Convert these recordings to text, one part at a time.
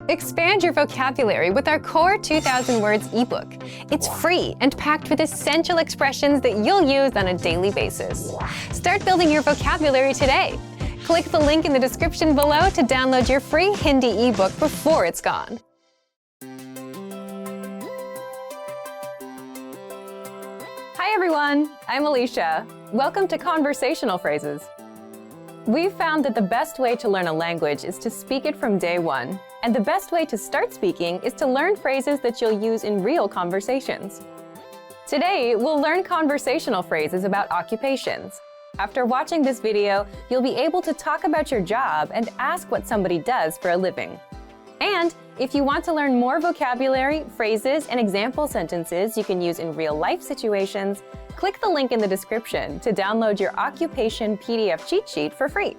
Expand your vocabulary with our Core 2000 Words ebook. It's free and packed with essential expressions that you'll use on a daily basis. Start building your vocabulary today. Click the link in the description below to download your free Hindi ebook before it's gone. Hi everyone, I'm Alicia. Welcome to Conversational Phrases. We've found that the best way to learn a language is to speak it from day one. And the best way to start speaking is to learn phrases that you'll use in real conversations. Today, we'll learn conversational phrases about occupations. After watching this video, you'll be able to talk about your job and ask what somebody does for a living. And if you want to learn more vocabulary, phrases, and example sentences you can use in real-life situations, click the link in the description to download your occupation PDF cheat sheet for free.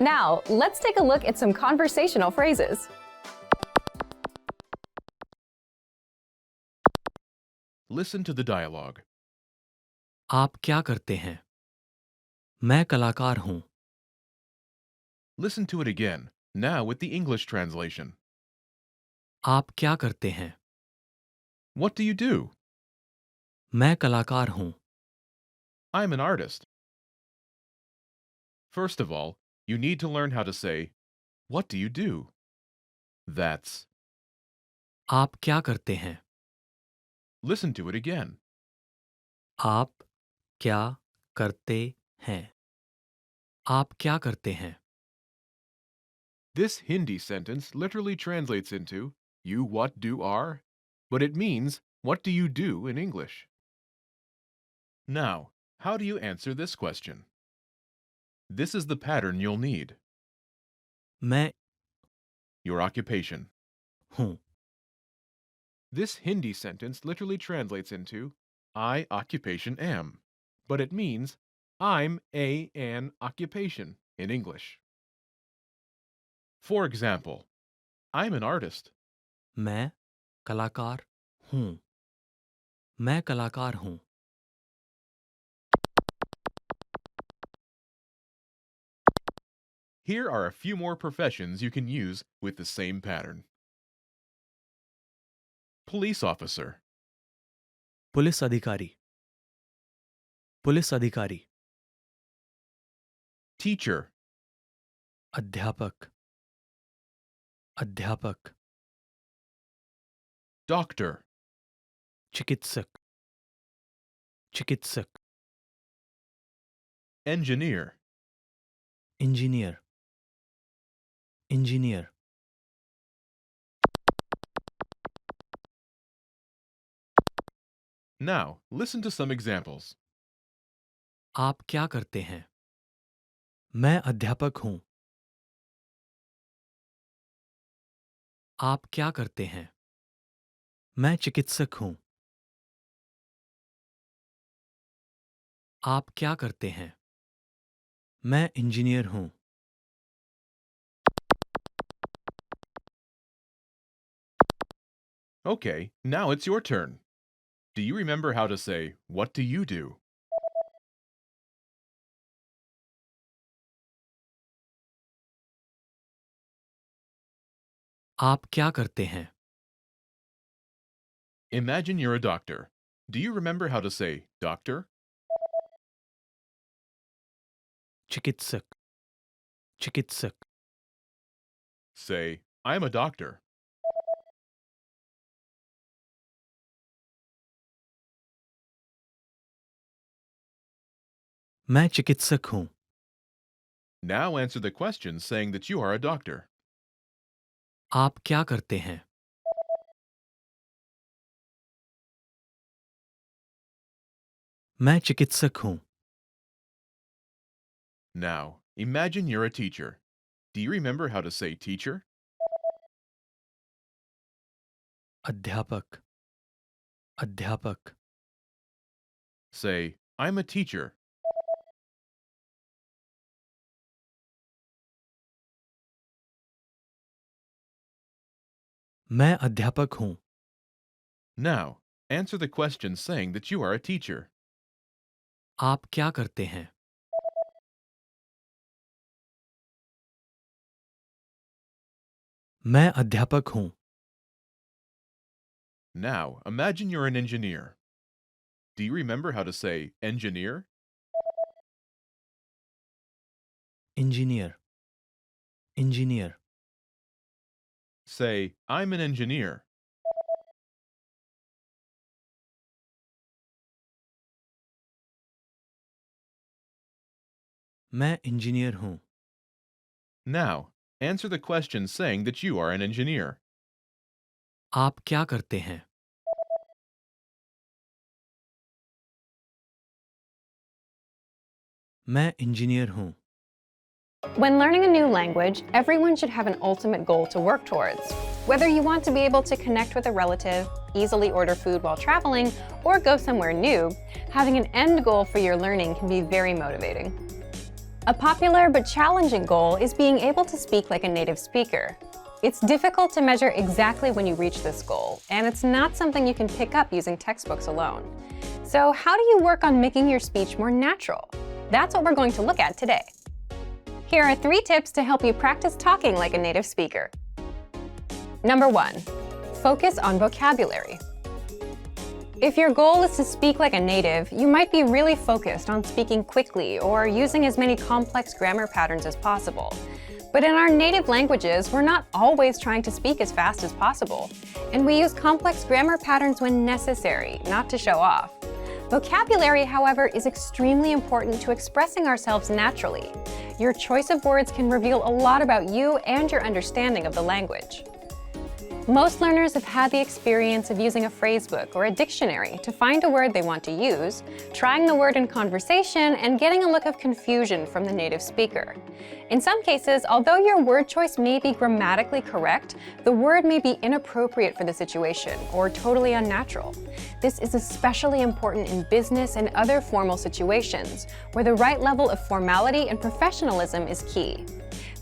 Now, let's take a look at some conversational phrases. Listen to the dialogue. आप क्या करते हैं? मैं कलाकार हूँ. Listen to it again, now with the English translation. आप क्या करते हैं? What do you do? मैं कलाकार हूँ. I'm an artist. First of all, you need to learn how to say, what do you do? That's. आप क्या करते हैं? Listen to it again. आप क्या करते हैं? आप क्या करते हैं? This Hindi sentence literally translates into, you what do are, but it means, what do you do in English? Now, how do you answer this question? This is the pattern you'll need. मैं Your occupation. हूँ. This Hindi sentence literally translates into, I occupation am, but it means, I'm an occupation in English. For example, I'm an artist. मैं कलाकार हूँ. मैं कलाकार हूँ. Here are a few more professions you can use with the same pattern. Police officer, police अधिकारी. Police अधिकारी. teacher, अध्यापक. अध्यापक. doctor, चिकित्सक. चिकित्सक. engineer, engineer. Engineer. Now, listen to some examples. आप क्या करते हैं? मैं अध्यापक हूँ. आप क्या करते हैं? मैं चिकित्सक हूँ. आप क्या करते हैं? मैं इंजीनियर हूँ. Okay, now it's your turn. Do you remember how to say, what do you do? आप क्या करते हैं? Imagine you're a doctor. Do you remember how to say, doctor? चिकित्सक. चिकित्सक. Say, I'm a doctor. मैं चिकित्सक हूँ. Now answer the question saying that you are a doctor. आप क्या करते हैं? मैं चिकित्सक हूँ. Now, imagine you're a teacher. Do you remember how to say teacher? अध्यापक. अध्यापक. Say, I'm a teacher. मैं अध्यापक हूँ. Now, answer the question saying that you are a teacher. आप क्या करते हैं? मैं अध्यापक हूँ। Now, imagine you're an engineer. Do you remember how to say engineer? Engineer, engineer, Say, I'm an engineer. मैं इंजीनियर हूँ। Now, answer the question saying that you are an engineer. आप क्या करते हैं? मैं इंजीनियर हूँ। When learning a new language, everyone should have an ultimate goal to work towards. Whether you want to be able to connect with a relative, easily order food while traveling, or go somewhere new, having an end goal for your learning can be very motivating. A popular but challenging goal is being able to speak like a native speaker. It's difficult to measure exactly when you reach this goal, and it's not something you can pick up using textbooks alone. So how do you work on making your speech more natural? That's what we're going to look at today. Here are 3 tips to help you practice talking like a native speaker. Number 1, focus on vocabulary. If your goal is to speak like a native, you might be really focused on speaking quickly or using as many complex grammar patterns as possible. But in our native languages, we're not always trying to speak as fast as possible, and we use complex grammar patterns when necessary, not to show off. Vocabulary, however, is extremely important to expressing ourselves naturally. Your choice of words can reveal a lot about you and your understanding of the language. Most learners have had the experience of using a phrasebook or a dictionary to find a word they want to use, trying the word in conversation, and getting a look of confusion from the native speaker. In some cases, although your word choice may be grammatically correct, the word may be inappropriate for the situation or totally unnatural. This is especially important in business and other formal situations, where the right level of formality and professionalism is key.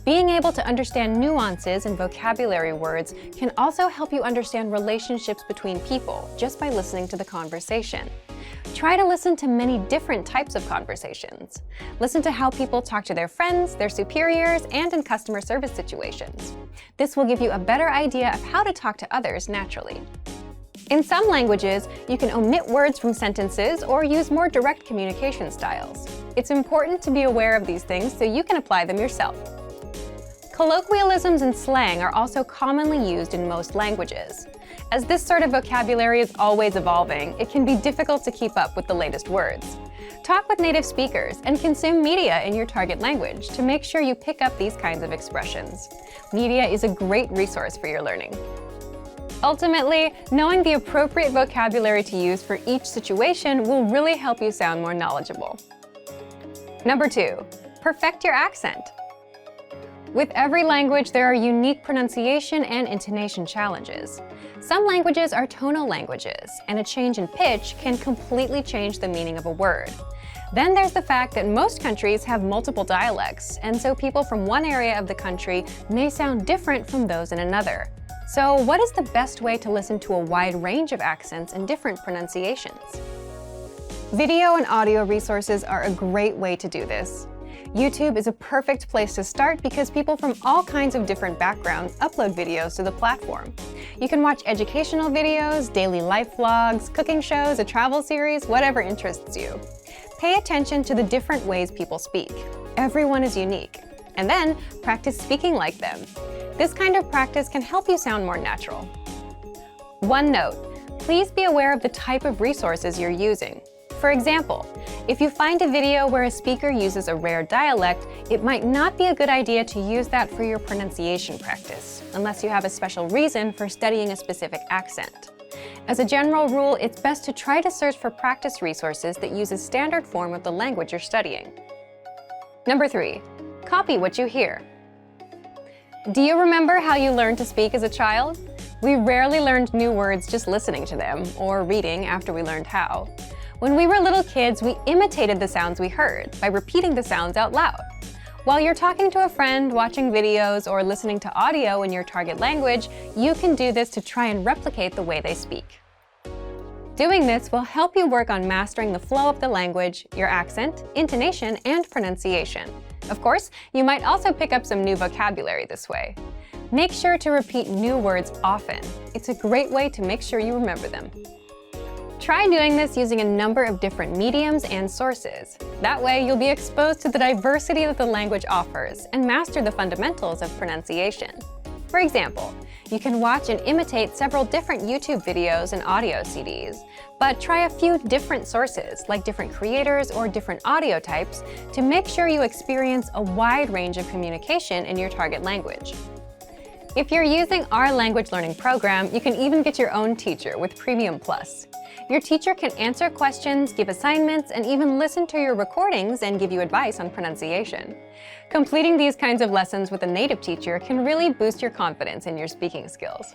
Being able to understand nuances in vocabulary words can also help you understand relationships between people just by listening to the conversation. Try to listen to many different types of conversations. Listen to how people talk to their friends, their superiors, and in customer service situations. This will give you a better idea of how to talk to others naturally. In some languages, you can omit words from sentences or use more direct communication styles. It's important to be aware of these things so you can apply them yourself. Colloquialisms and slang are also commonly used in most languages. As this sort of vocabulary is always evolving, it can be difficult to keep up with the latest words. Talk with native speakers and consume media in your target language to make sure you pick up these kinds of expressions. Media is a great resource for your learning. Ultimately, knowing the appropriate vocabulary to use for each situation will really help you sound more knowledgeable. Number 2, perfect your accent. With every language, there are unique pronunciation and intonation challenges. Some languages are tonal languages, and a change in pitch can completely change the meaning of a word. Then there's the fact that most countries have multiple dialects, and so people from one area of the country may sound different from those in another. So what is the best way to listen to a wide range of accents and different pronunciations? Video and audio resources are a great way to do this. YouTube is a perfect place to start because people from all kinds of different backgrounds upload videos to the platform. You can watch educational videos, daily life vlogs, cooking shows, a travel series, whatever interests you. Pay attention to the different ways people speak. Everyone is unique. And then practice speaking like them. This kind of practice can help you sound more natural. One note, please be aware of the type of resources you're using. For example, if you find a video where a speaker uses a rare dialect, it might not be a good idea to use that for your pronunciation practice, unless you have a special reason for studying a specific accent. As a general rule, it's best to try to search for practice resources that use a standard form of the language you're studying. Number 3, copy what you hear. Do you remember how you learned to speak as a child? We rarely learned new words just listening to them, or reading after we learned how. When we were little kids, we imitated the sounds we heard by repeating the sounds out loud. While you're talking to a friend, watching videos, or listening to audio in your target language, you can do this to try and replicate the way they speak. Doing this will help you work on mastering the flow of the language, your accent, intonation, and pronunciation. Of course, you might also pick up some new vocabulary this way. Make sure to repeat new words often. It's a great way to make sure you remember them. Try doing this using a number of different mediums and sources. That way, you'll be exposed to the diversity that the language offers and master the fundamentals of pronunciation. For example, you can watch and imitate several different YouTube videos and audio CDs, but try a few different sources, like different creators or different audio types, to make sure you experience a wide range of communication in your target language. If you're using our language learning program, you can even get your own teacher with Premium Plus. Your teacher can answer questions, give assignments, and even listen to your recordings and give you advice on pronunciation. Completing these kinds of lessons with a native teacher can really boost your confidence in your speaking skills.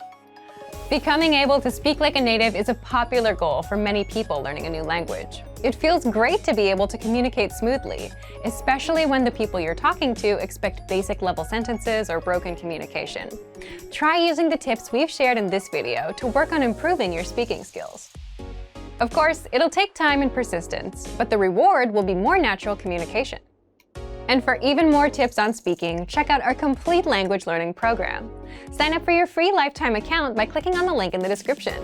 Becoming able to speak like a native is a popular goal for many people learning a new language. It feels great to be able to communicate smoothly, especially when the people you're talking to expect basic level sentences or broken communication. Try using the tips we've shared in this video to work on improving your speaking skills. Of course, it'll take time and persistence, but the reward will be more natural communication. And for even more tips on speaking, check out our complete language learning program. Sign up for your free lifetime account by clicking on the link in the description.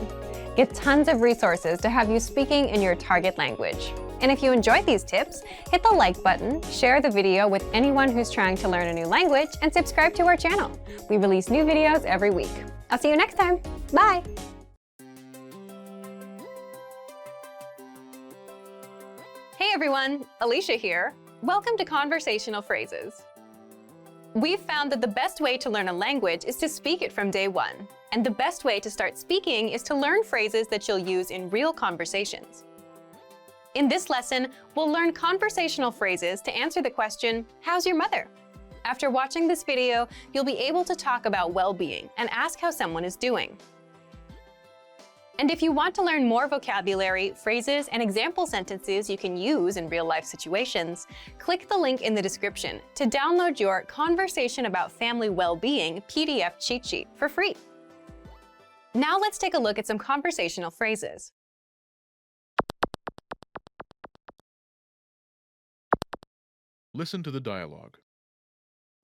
Get tons of resources to have you speaking in your target language. And if you enjoyed these tips, hit the like button, share the video with anyone who's trying to learn a new language, and subscribe to our channel. We release new videos every week. I'll see you next time. Bye! Hey everyone, Alicia here. Welcome to Conversational Phrases. We've found that the best way to learn a language is to speak it from day one. And the best way to start speaking is to learn phrases that you'll use in real conversations. In this lesson, we'll learn conversational phrases to answer the question, how's your mother? After watching this video, you'll be able to talk about well-being and ask how someone is doing. And if you want to learn more vocabulary, phrases, and example sentences you can use in real-life situations, click the link in the description to download your Conversation About Family Well-Being PDF cheat sheet for free. Now let's take a look at some conversational phrases. Listen to the dialogue.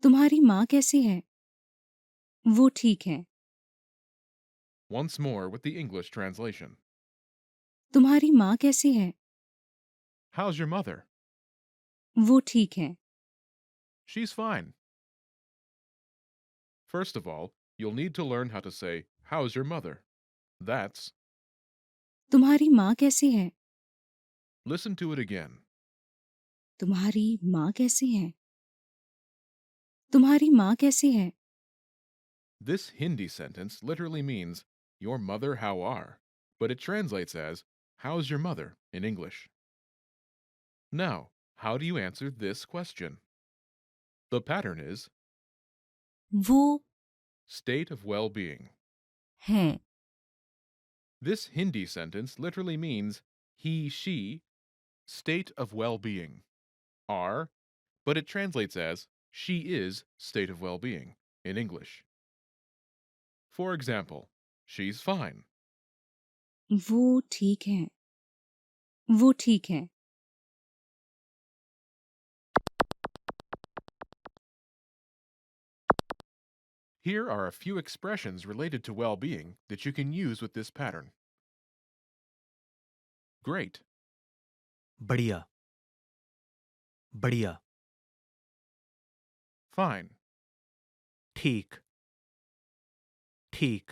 तुम्हारी माँ कैसी है? वो ठीक है। Once more with the English translation. तुम्हारी माँ कैसी है? How's your mother? वो ठीक है। She's fine. First of all, you'll need to learn how to say, how's your mother? That's, तुम्हारी माँ कैसी है? listen to it again. तुम्हारी माँ कैसी है? तुम्हारी माँ कैसी है? This Hindi sentence literally means, your mother how are, but it translates as, how's your mother in English. Now, how do you answer this question? The pattern is, वो state of well-being. है। This Hindi sentence literally means, he, she, state of well-being. Are, but it translates as, she is state of well-being in English. For example, she's fine. वो ठीक है। वो ठीक है। Here are a few expressions related to well-being that you can use with this pattern. Great, बढ़िया बढ़िया fine, ठीक ठीक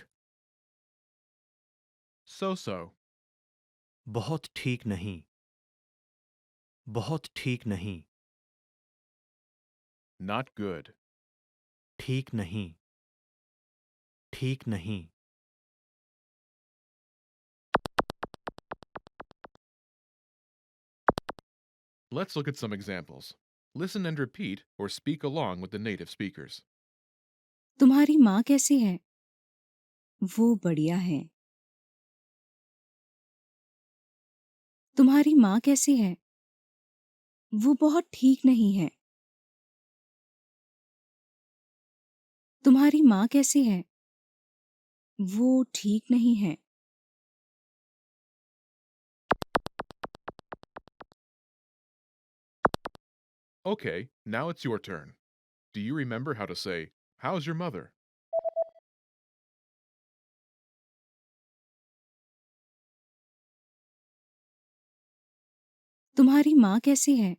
so-so, बहुत ठीक नहीं बहुत ठीक नहीं not good, ठीक नहीं ठीक नहीं Let's look at some examples. Listen and repeat or speak along with the native speakers. तुम्हारी माँ कैसी है? वो बढ़िया है। तुम्हारी माँ कैसी है? वो बहुत ठीक नहीं है। तुम्हारी माँ कैसी है? वो ठीक नहीं है। Okay, now it's your turn. Do you remember how to say, how's your mother? तुम्हारी माँ कैसी है?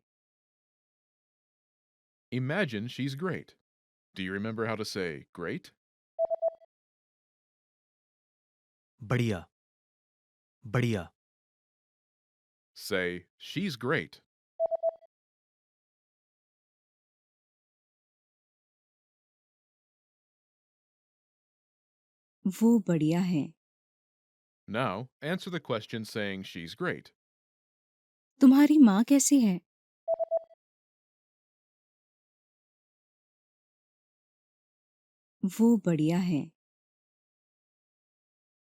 Imagine she's great. Do you remember how to say great? बढ़िया, बढ़िया, Say, she's great. वो बढ़िया है। Now, answer the question saying she's great. तुम्हारी माँ कैसी है? वो बढ़िया है।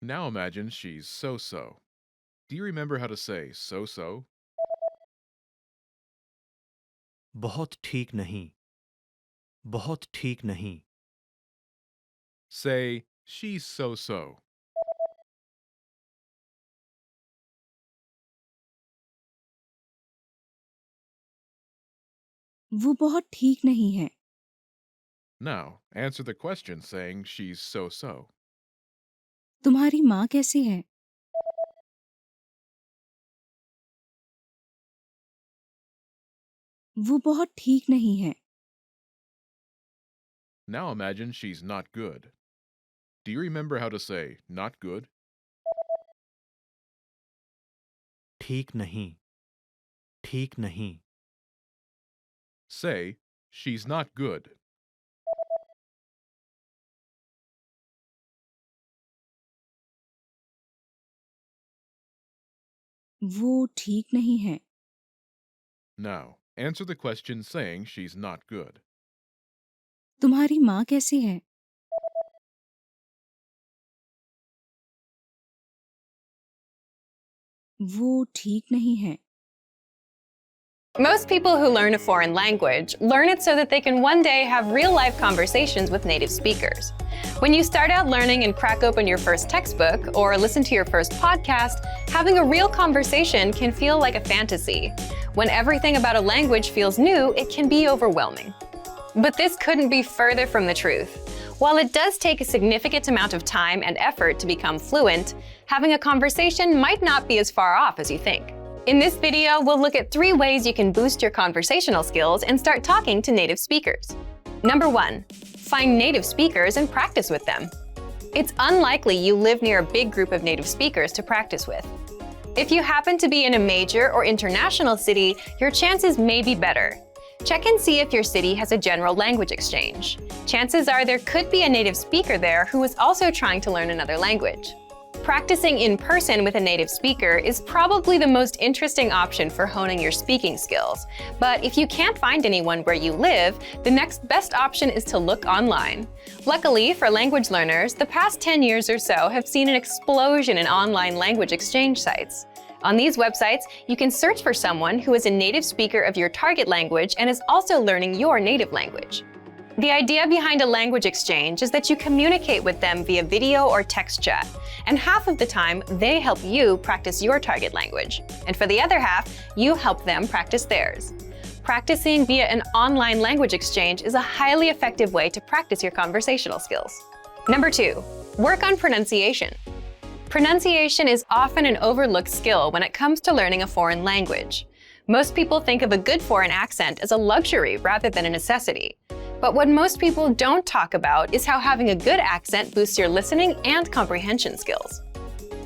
Now imagine she's so-so. Do you remember how to say so-so? बहुत ठीक नहीं, बहुत ठीक नहीं, Say, she's so-so. वो बहुत ठीक नहीं है। Now, answer the question saying she's so-so. तुम्हारी माँ कैसी है? वो बहुत ठीक नहीं है। Now imagine she's not good. Do you remember how to say not good? ठीक नहीं, ठीक नहीं, Say, she's not good. वो ठीक नहीं है। Now, answer the question saying she's not good. तुम्हारी माँ कैसी है? वो ठीक नहीं है। Most people who learn a foreign language learn it so that they can one day have real-life conversations with native speakers. When you start out learning and crack open your first textbook or listen to your first podcast, having a real conversation can feel like a fantasy. When everything about a language feels new, it can be overwhelming. But this couldn't be further from the truth. While it does take a significant amount of time and effort to become fluent, having a conversation might not be as far off as you think. In this video, we'll look at 3 ways you can boost your conversational skills and start talking to native speakers. Number 1, find native speakers and practice with them. It's unlikely you live near a big group of native speakers to practice with. If you happen to be in a major or international city, your chances may be better. Check and see if your city has a general language exchange. Chances are there could be a native speaker there who is also trying to learn another language. Practicing in person with a native speaker is probably the most interesting option for honing your speaking skills. But if you can't find anyone where you live, the next best option is to look online. Luckily for language learners, the past 10 years or so have seen an explosion in online language exchange sites. On these websites, you can search for someone who is a native speaker of your target language and is also learning your native language. The idea behind a language exchange is that you communicate with them via video or text chat, and half of the time, they help you practice your target language. And for the other half, you help them practice theirs. Practicing via an online language exchange is a highly effective way to practice your conversational skills. Number 2, work on pronunciation. Pronunciation is often an overlooked skill when it comes to learning a foreign language. Most people think of a good foreign accent as a luxury rather than a necessity. But what most people don't talk about is how having a good accent boosts your listening and comprehension skills.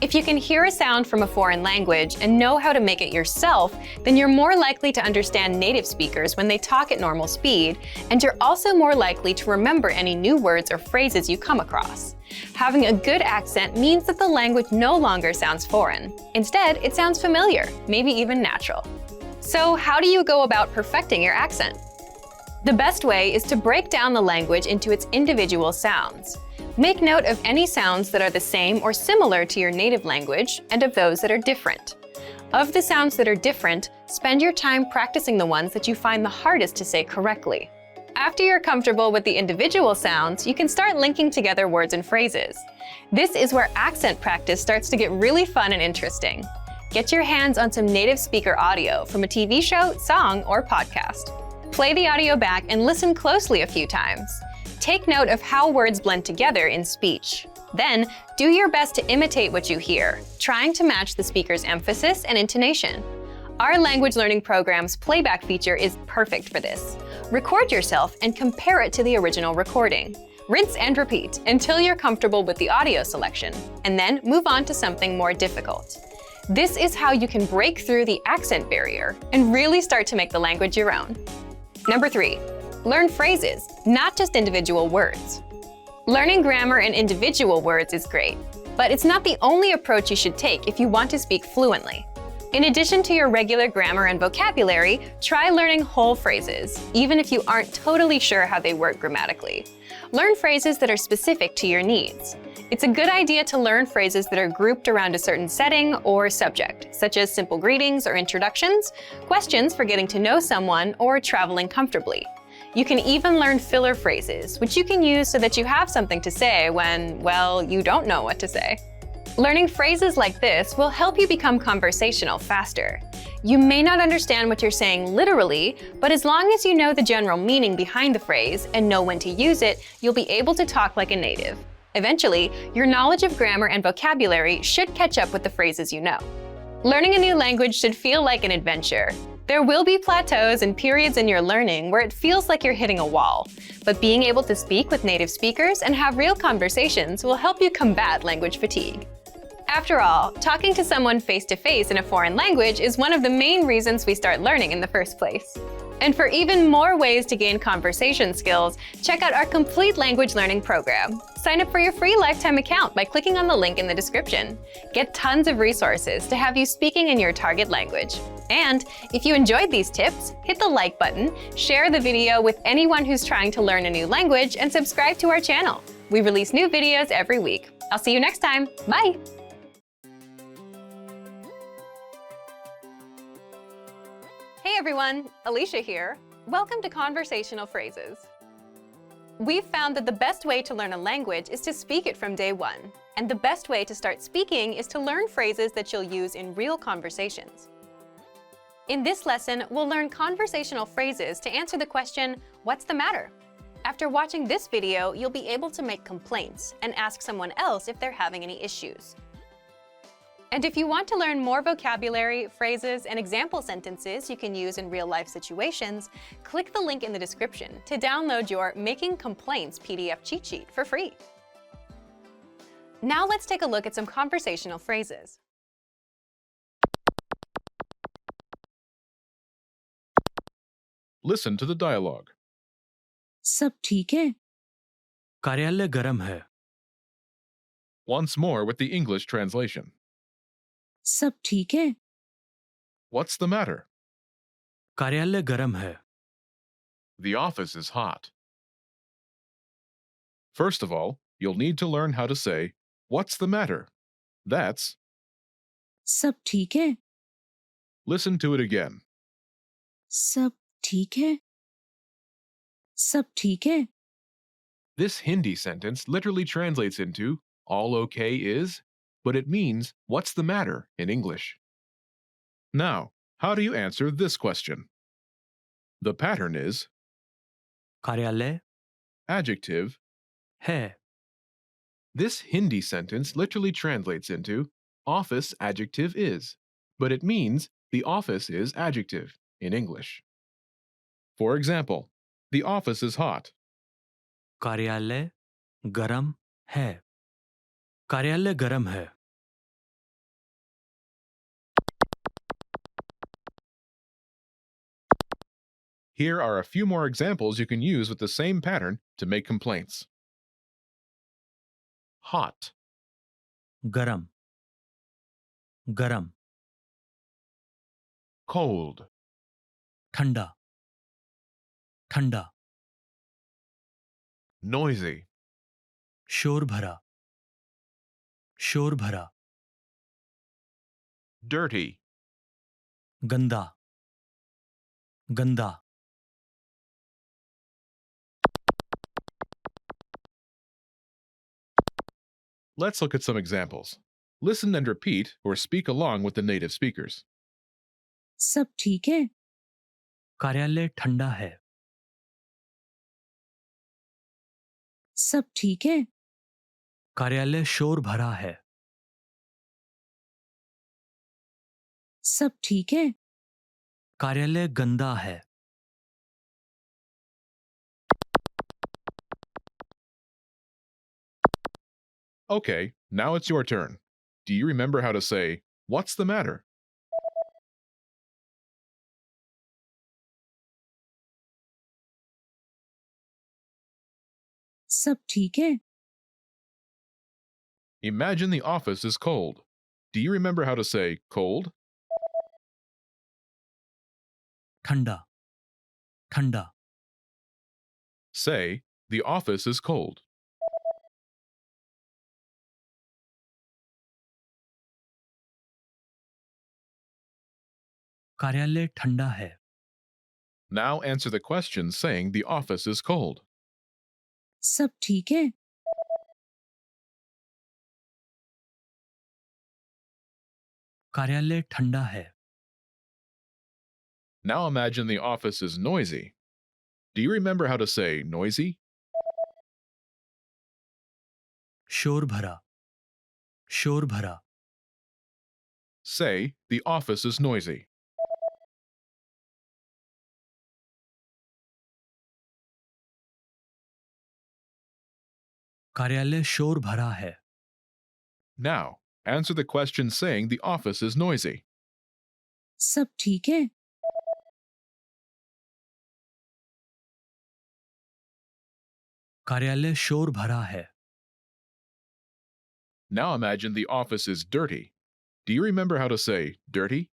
If you can hear a sound from a foreign language and know how to make it yourself, then you're more likely to understand native speakers when they talk at normal speed, and you're also more likely to remember any new words or phrases you come across. Having a good accent means that the language no longer sounds foreign. Instead, it sounds familiar, maybe even natural. So how do you go about perfecting your accent? The best way is to break down the language into its individual sounds. Make note of any sounds that are the same or similar to your native language and of those that are different. Of the sounds that are different, spend your time practicing the ones that you find the hardest to say correctly. After you're comfortable with the individual sounds, you can start linking together words and phrases. This is where accent practice starts to get really fun and interesting. Get your hands on some native speaker audio from a TV show, song, or podcast. Play the audio back and listen closely a few times. Take note of how words blend together in speech. Then, do your best to imitate what you hear, trying to match the speaker's emphasis and intonation. Our language learning program's playback feature is perfect for this. Record yourself and compare it to the original recording. Rinse and repeat until you're comfortable with the audio selection, and then move on to something more difficult. This is how you can break through the accent barrier and really start to make the language your own. Number 3, learn phrases, not just individual words. Learning grammar and individual words is great, but it's not the only approach you should take if you want to speak fluently. In addition to your regular grammar and vocabulary, try learning whole phrases, even if you aren't totally sure how they work grammatically. Learn phrases that are specific to your needs. It's a good idea to learn phrases that are grouped around a certain setting or subject, such as simple greetings or introductions, questions for getting to know someone, or traveling comfortably. You can even learn filler phrases, which you can use so that you have something to say when, well, you don't know what to say. Learning phrases like this will help you become conversational faster. You may not understand what you're saying literally, but as long as you know the general meaning behind the phrase and know when to use it, you'll be able to talk like a native. Eventually, your knowledge of grammar and vocabulary should catch up with the phrases you know. Learning a new language should feel like an adventure. There will be plateaus and periods in your learning where it feels like you're hitting a wall, but being able to speak with native speakers and have real conversations will help you combat language fatigue. After all, talking to someone face-to-face in a foreign language is one of the main reasons we start learning in the first place. And for even more ways to gain conversation skills, check out our complete language learning program. Sign up for your free lifetime account by clicking on the link in the description. Get tons of resources to have you speaking in your target language. And if you enjoyed these tips, hit the like button, share the video with anyone who's trying to learn a new language, and subscribe to our channel. We release new videos every week. I'll see you next time. Bye! Hey everyone, Alicia here. Welcome to Conversational Phrases. We've found that the best way to learn a language is to speak it from day one. And the best way to start speaking is to learn phrases that you'll use in real conversations. In this lesson, we'll learn conversational phrases to answer the question, what's the matter? After watching this video, you'll be able to make complaints and ask someone else if they're having any issues. And if you want to learn more vocabulary, phrases, and example sentences you can use in real-life situations, click the link in the description to download your Making Complaints PDF cheat sheet for free. Now let's take a look at some conversational phrases. Listen to the dialogue. सब ठीक है? कार्यालय गरम है. Once more with the English translation. सब ठीक है? What's the matter? कार्यालय गरम है. The office is hot. First of all, you'll need to learn how to say, what's the matter? That's, सब ठीक है? listen to it again. सब ठीक है? सब ठीक है? This Hindi sentence literally translates into, all okay is, but it means, what's the matter in English. Now, how do you answer this question? The pattern is कार्यालय adjective. है. This Hindi sentence literally translates into, office adjective is, but it means the office is adjective in English. For example, the office is hot. कार्यालय गरम है. कार्यालय गरम है. Here are a few more examples you can use with the same pattern to make complaints. Hot, गरम. गरम. cold, ठंडा. ठंडा. noisy, शोर भरा. शोर भरा. dirty, गंदा. गंदा. Let's look at some examples. Listen and repeat or speak along with the native speakers. सब ठीक है? कार्यालय ठंडा है. सब ठीक है? कार्यालय शोर भरा है. सब ठीक है? कार्यालय गंदा है। Okay, now it's your turn. Do you remember how to say, "What's the matter?" सब ठीक है? Imagine the office is cold. Do you remember how to say cold? ठंडा, ठंडा। Say, the office is cold. कार्यालय ठंडा है। Now answer the question saying the office is cold. सब ठीक है? कार्यालय ठंडा है। Now imagine the office is noisy. Do you remember how to say noisy? शोर भरा, शोर भरा। Say, the office is noisy. कार्यालय शोर भरा है। Now, answer the question saying the office is noisy. सब ठीक है? कार्यालय शोर भरा है। Now imagine the office is dirty. Do you remember how to say dirty?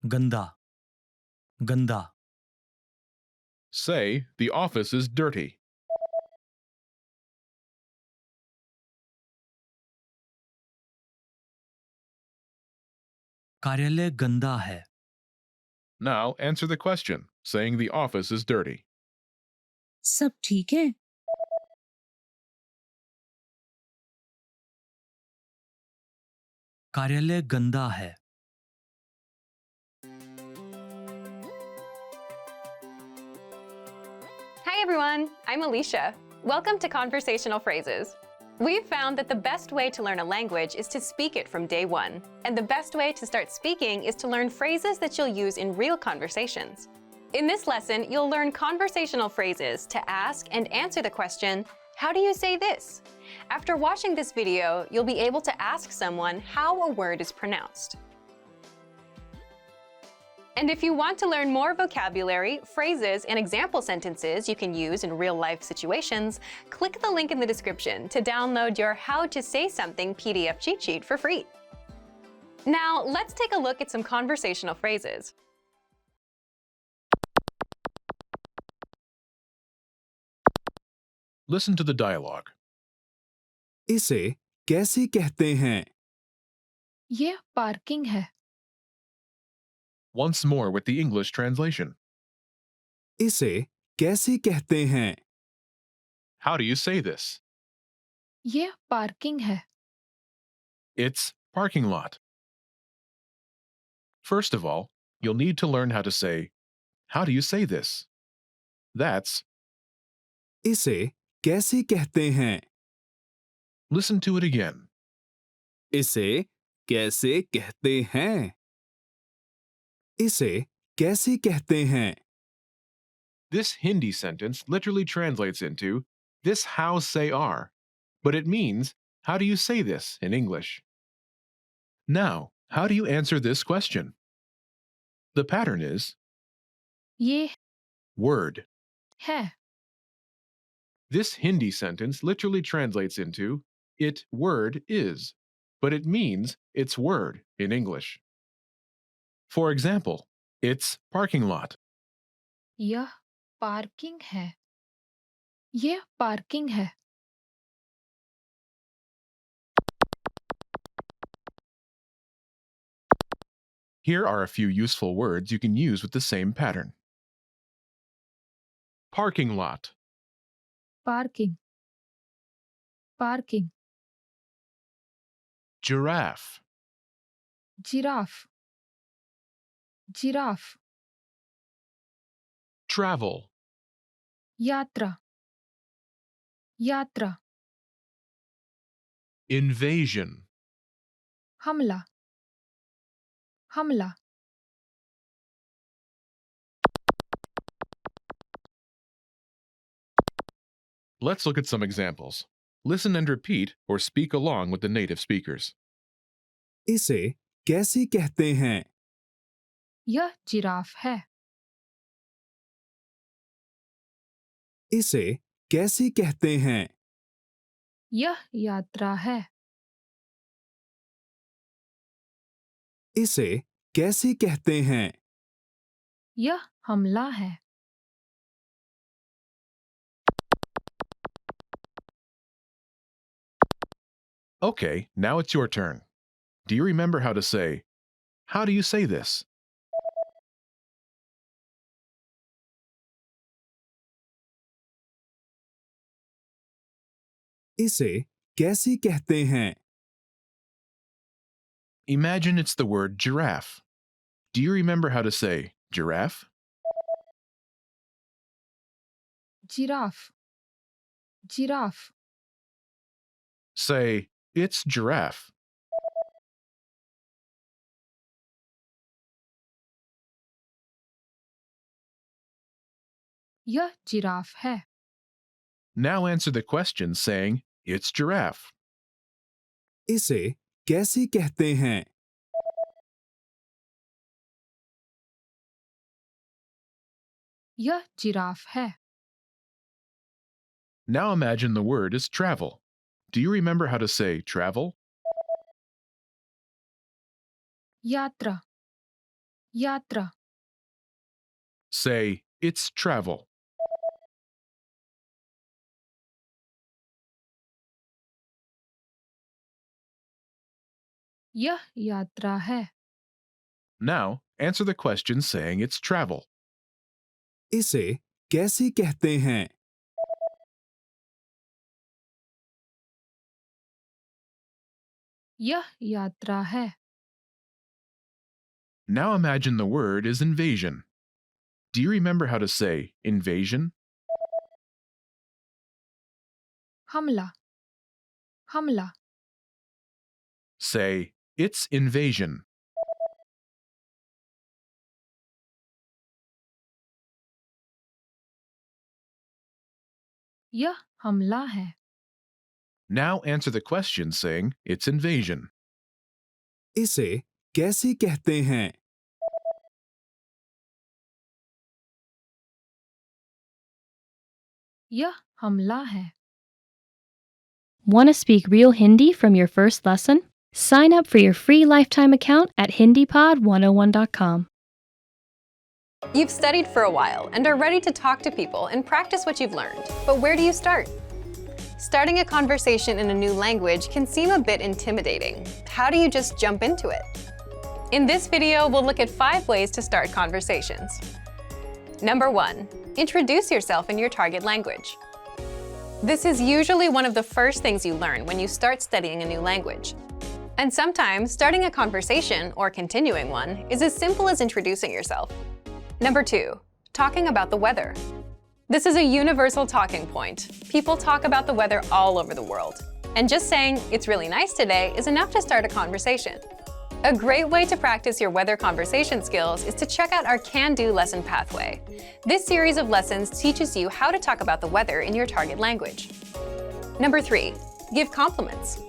गंदा, गंदा। Say, the office is dirty. कार्यालय गंदा है। Now answer the question saying the office is dirty. सब ठीक है? कार्यालय गंदा है। Hi everyone, I'm Alicia. Welcome to Conversational Phrases. We've found that the best way to learn a language is to speak it from day one. And the best way to start speaking is to learn phrases that you'll use in real conversations. In this lesson, you'll learn conversational phrases to ask and answer the question, how do you say this? After watching this video, you'll be able to ask someone how a word is pronounced. And if you want to learn more vocabulary, phrases, and example sentences you can use in real-life situations, click the link in the description to download your How to Say Something PDF cheat sheet for free. Now, let's take a look at some conversational phrases. Listen to the dialogue. इसे कैसे कहते हैं? ये parking है। Once more with the English translation. इसे कैसे कहते हैं? How do you say this? ये पार्किंग है। It's parking lot. First of all, you'll need to learn how to say, how do you say this? That's, इसे कैसे कहते हैं? listen to it again. इसे कैसे कहते हैं? इसे कैसे कहते हैं? This Hindi sentence literally translates into, this how say are, but it means, how do you say this in English? Now, how do you answer this question? The pattern is ये word. है। This Hindi sentence literally translates into, it word is, but it means it's word in English. For example, it's parking lot. यह parking है। ये parking है। Here are a few useful words you can use with the same pattern. Parking lot, parking, parking. giraffe, giraffe, giraffe. travel, यात्रा, यात्रा। invasion, हमला, हमला, Let's look at some examples. Listen and repeat or speak along with the native speakers. इसे कैसे कहते हैं? यह giraffe है, इसे कैसे कहते हैं? यह यात्रा है, इसे कैसे कहते हैं? यह हमला है, Okay, now it's your turn. Do you remember how to say, "How do you say this?" इसे कैसे कहते हैं? Imagine it's the word giraffe. Do you remember how to say giraffe? Giraffe, giraffe, Say, "It's giraffe." यह giraffe है, Now answer the question saying, "It's giraffe." इसे कैसे कहते हैं? यह जिराफ है, Now imagine the word is travel. Do you remember how to say travel? यात्रा, यात्रा, Say, "It's travel." यह यात्रा है, Now answer the question saying it's travel. इसे कैसे कहते हैं? यह यात्रा है, Now imagine the word is invasion. Do you remember how to say invasion? हमला, हमला, Say, "It's invasion." यह हमला है, Now answer the question saying it's invasion. इसे कैसे कहते हैं? यह हमला है, Want to speak real Hindi from your first lesson? Sign up for your free lifetime account at HindiPod101.com. You've studied for a while and are ready to talk to people and practice what you've learned. But where do you start? Starting a conversation in a new language can seem a bit intimidating. How do you just jump into it? In this video, we'll look at 5 ways to start conversations. Number 1, introduce yourself in your target language. This is usually one of the first things you learn when you start studying a new language. And sometimes, starting a conversation, or continuing one, is as simple as introducing yourself. Number 2, talking about the weather. This is a universal talking point. People talk about the weather all over the world. And just saying, "It's really nice today," is enough to start a conversation. A great way to practice your weather conversation skills is to check out our Can-Do lesson pathway. This series of lessons teaches you how to talk about the weather in your target language. Number 3, give compliments.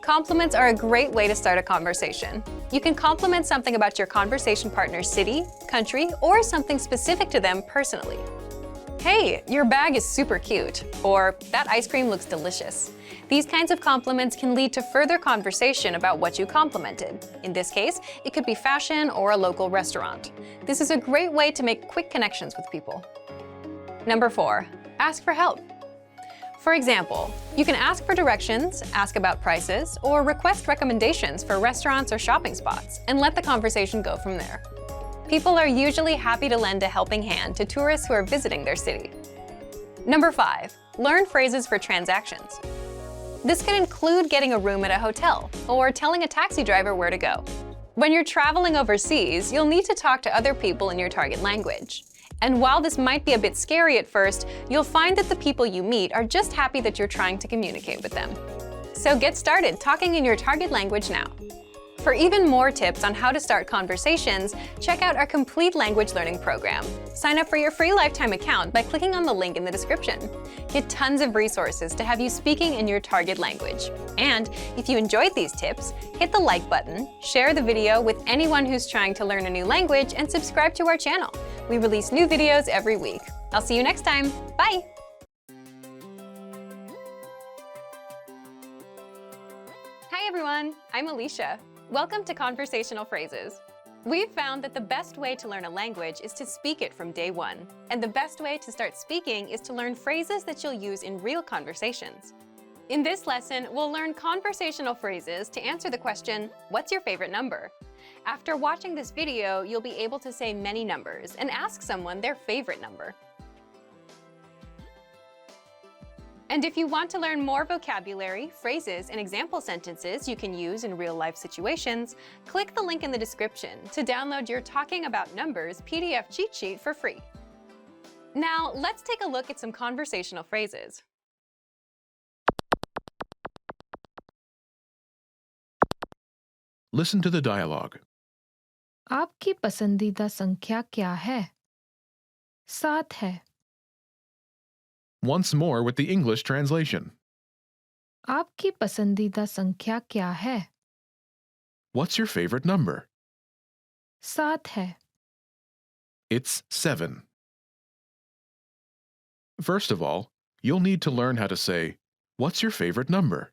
Compliments are a great way to start a conversation. You can compliment something about your conversation partner's city, country, or something specific to them personally. "Hey, your bag is super cute," or "That ice cream looks delicious." These kinds of compliments can lead to further conversation about what you complimented. In this case, it could be fashion or a local restaurant. This is a great way to make quick connections with people. Number 4, ask for help. For example, you can ask for directions, ask about prices, or request recommendations for restaurants or shopping spots, and let the conversation go from there. People are usually happy to lend a helping hand to tourists who are visiting their city. Number 5, learn phrases for transactions. This can include getting a room at a hotel or telling a taxi driver where to go. When you're traveling overseas, you'll need to talk to other people in your target language. And while this might be a bit scary at first, you'll find that the people you meet are just happy that you're trying to communicate with them. So get started talking in your target language now. For even more tips on how to start conversations, check out our complete language learning program. Sign up for your free lifetime account by clicking on the link in the description. Get tons of resources to have you speaking in your target language. And if you enjoyed these tips, hit the like button, share the video with anyone who's trying to learn a new language, and subscribe to our channel. We release new videos every week. I'll see you next time. Bye! Hi everyone, I'm Alicia. Welcome to Conversational Phrases. We've found that the best way to learn a language is to speak it from day one. And the best way to start speaking is to learn phrases that you'll use in real conversations. In this lesson, we'll learn conversational phrases to answer the question, what's your favorite number? After watching this video, you'll be able to say many numbers and ask someone their favorite number. And if you want to learn more vocabulary, phrases, and example sentences you can use in real-life situations, click the link in the description to download your Talking About Numbers PDF cheat sheet for free. Now, let's take a look at some conversational phrases. Listen to the dialogue. आपकी पसंदीदा संख्या क्या है? 7 है. Once more with the English translation. आपकी पसंदीदा संख्या क्या है? What's your favorite number? 7 है. It's 7. First of all, you'll need to learn how to say, what's your favorite number?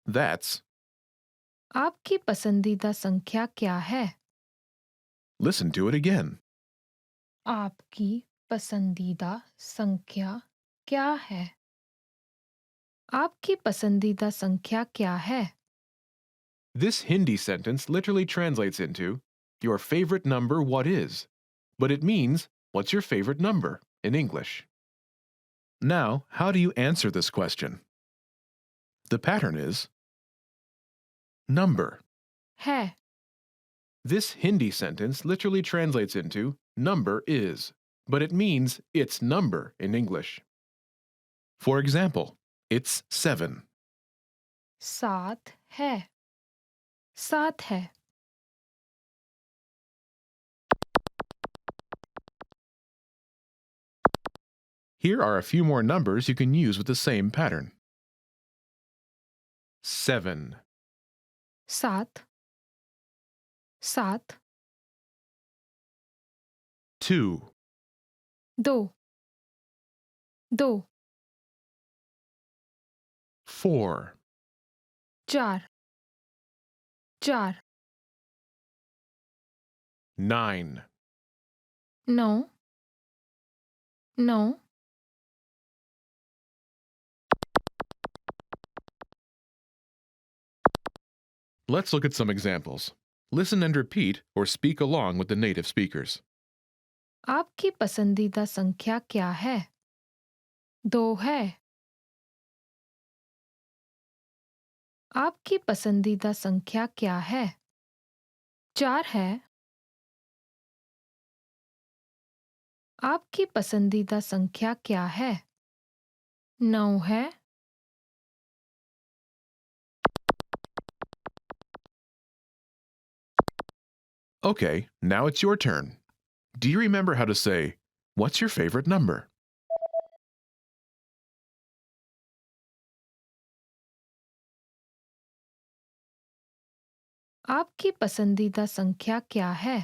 That's, आपकी पसंदीदा संख्या क्या है? listen to it again. आपकी पसंदीदा संख्या क्या है? आपकी पसंदीदा संख्या क्या है? This Hindi sentence literally translates into, your favorite number what is? But it means, what's your favorite number in English? Now, how do you answer this question? The pattern is number. है. This Hindi sentence literally translates into, number is, but it means its number in English. For example, it's 7. 7 है. 7 है. Here are a few more numbers you can use with the same pattern. 7, 7 7 2, 2 2 4, 4 4 9, 9 9 Let's look at some examples. Listen and repeat or speak along with the native speakers. आपकी पसंदीदा संख्या क्या है? 2 है. आपकी पसंदीदा संख्या क्या है? 4 है. आपकी पसंदीदा संख्या क्या है? 9 है. Okay, now it's your turn. Do you remember how to say, what's your favorite number? आपकी पसंदीदा संख्या क्या है?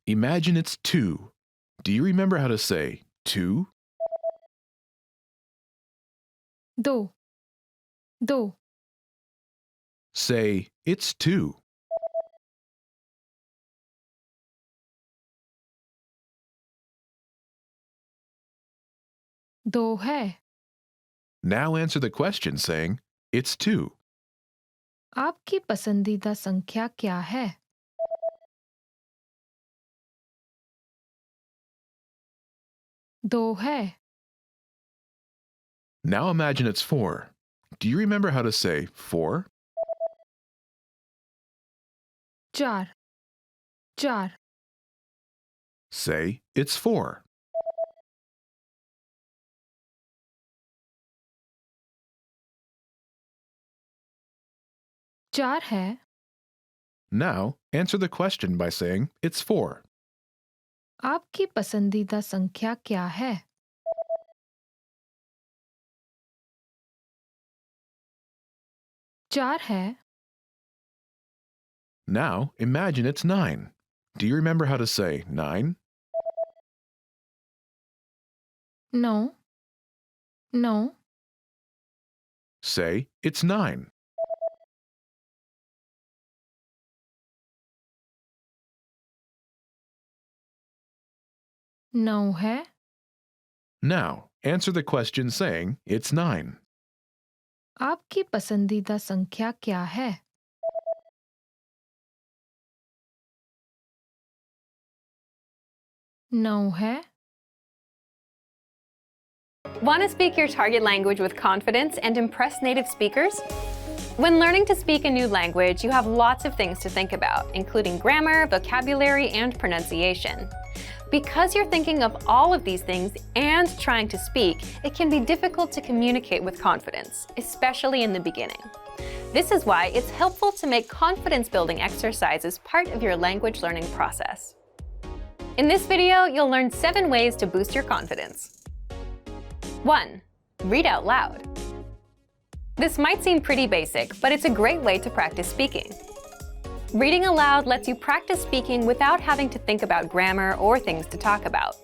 Imagine it's 2. Do you remember how to say 2? 2 2 Say, it's 2. 2 है. Now answer the question saying, it's 2. आपकी पसंदीदा संख्या क्या है? 2 है. Now imagine it's 4. Do you remember how to say 4? 4 4 Say, it's 4. 4 है, Now, answer the question by saying it's 4. आपकी पसंदीदा संख्या क्या है? 4 है, Now, imagine it's 9. Do you remember how to say 9? 9, 9, Say it's 9. 9 है, Now, answer the question saying it's 9. आपकी पसंदीदा संख्या क्या है? 9 है, Want to speak your target language with confidence and impress native speakers? When learning to speak a new language, you have lots of things to think about, including grammar, vocabulary, and pronunciation. Because you're thinking of all of these things and trying to speak, it can be difficult to communicate with confidence, especially in the beginning. This is why it's helpful to make confidence-building exercises part of your language learning process. In this video, you'll learn 7 ways to boost your confidence. 1. Read out loud. This might seem pretty basic, but it's a great way to practice speaking. Reading aloud lets you practice speaking without having to think about grammar or things to talk about.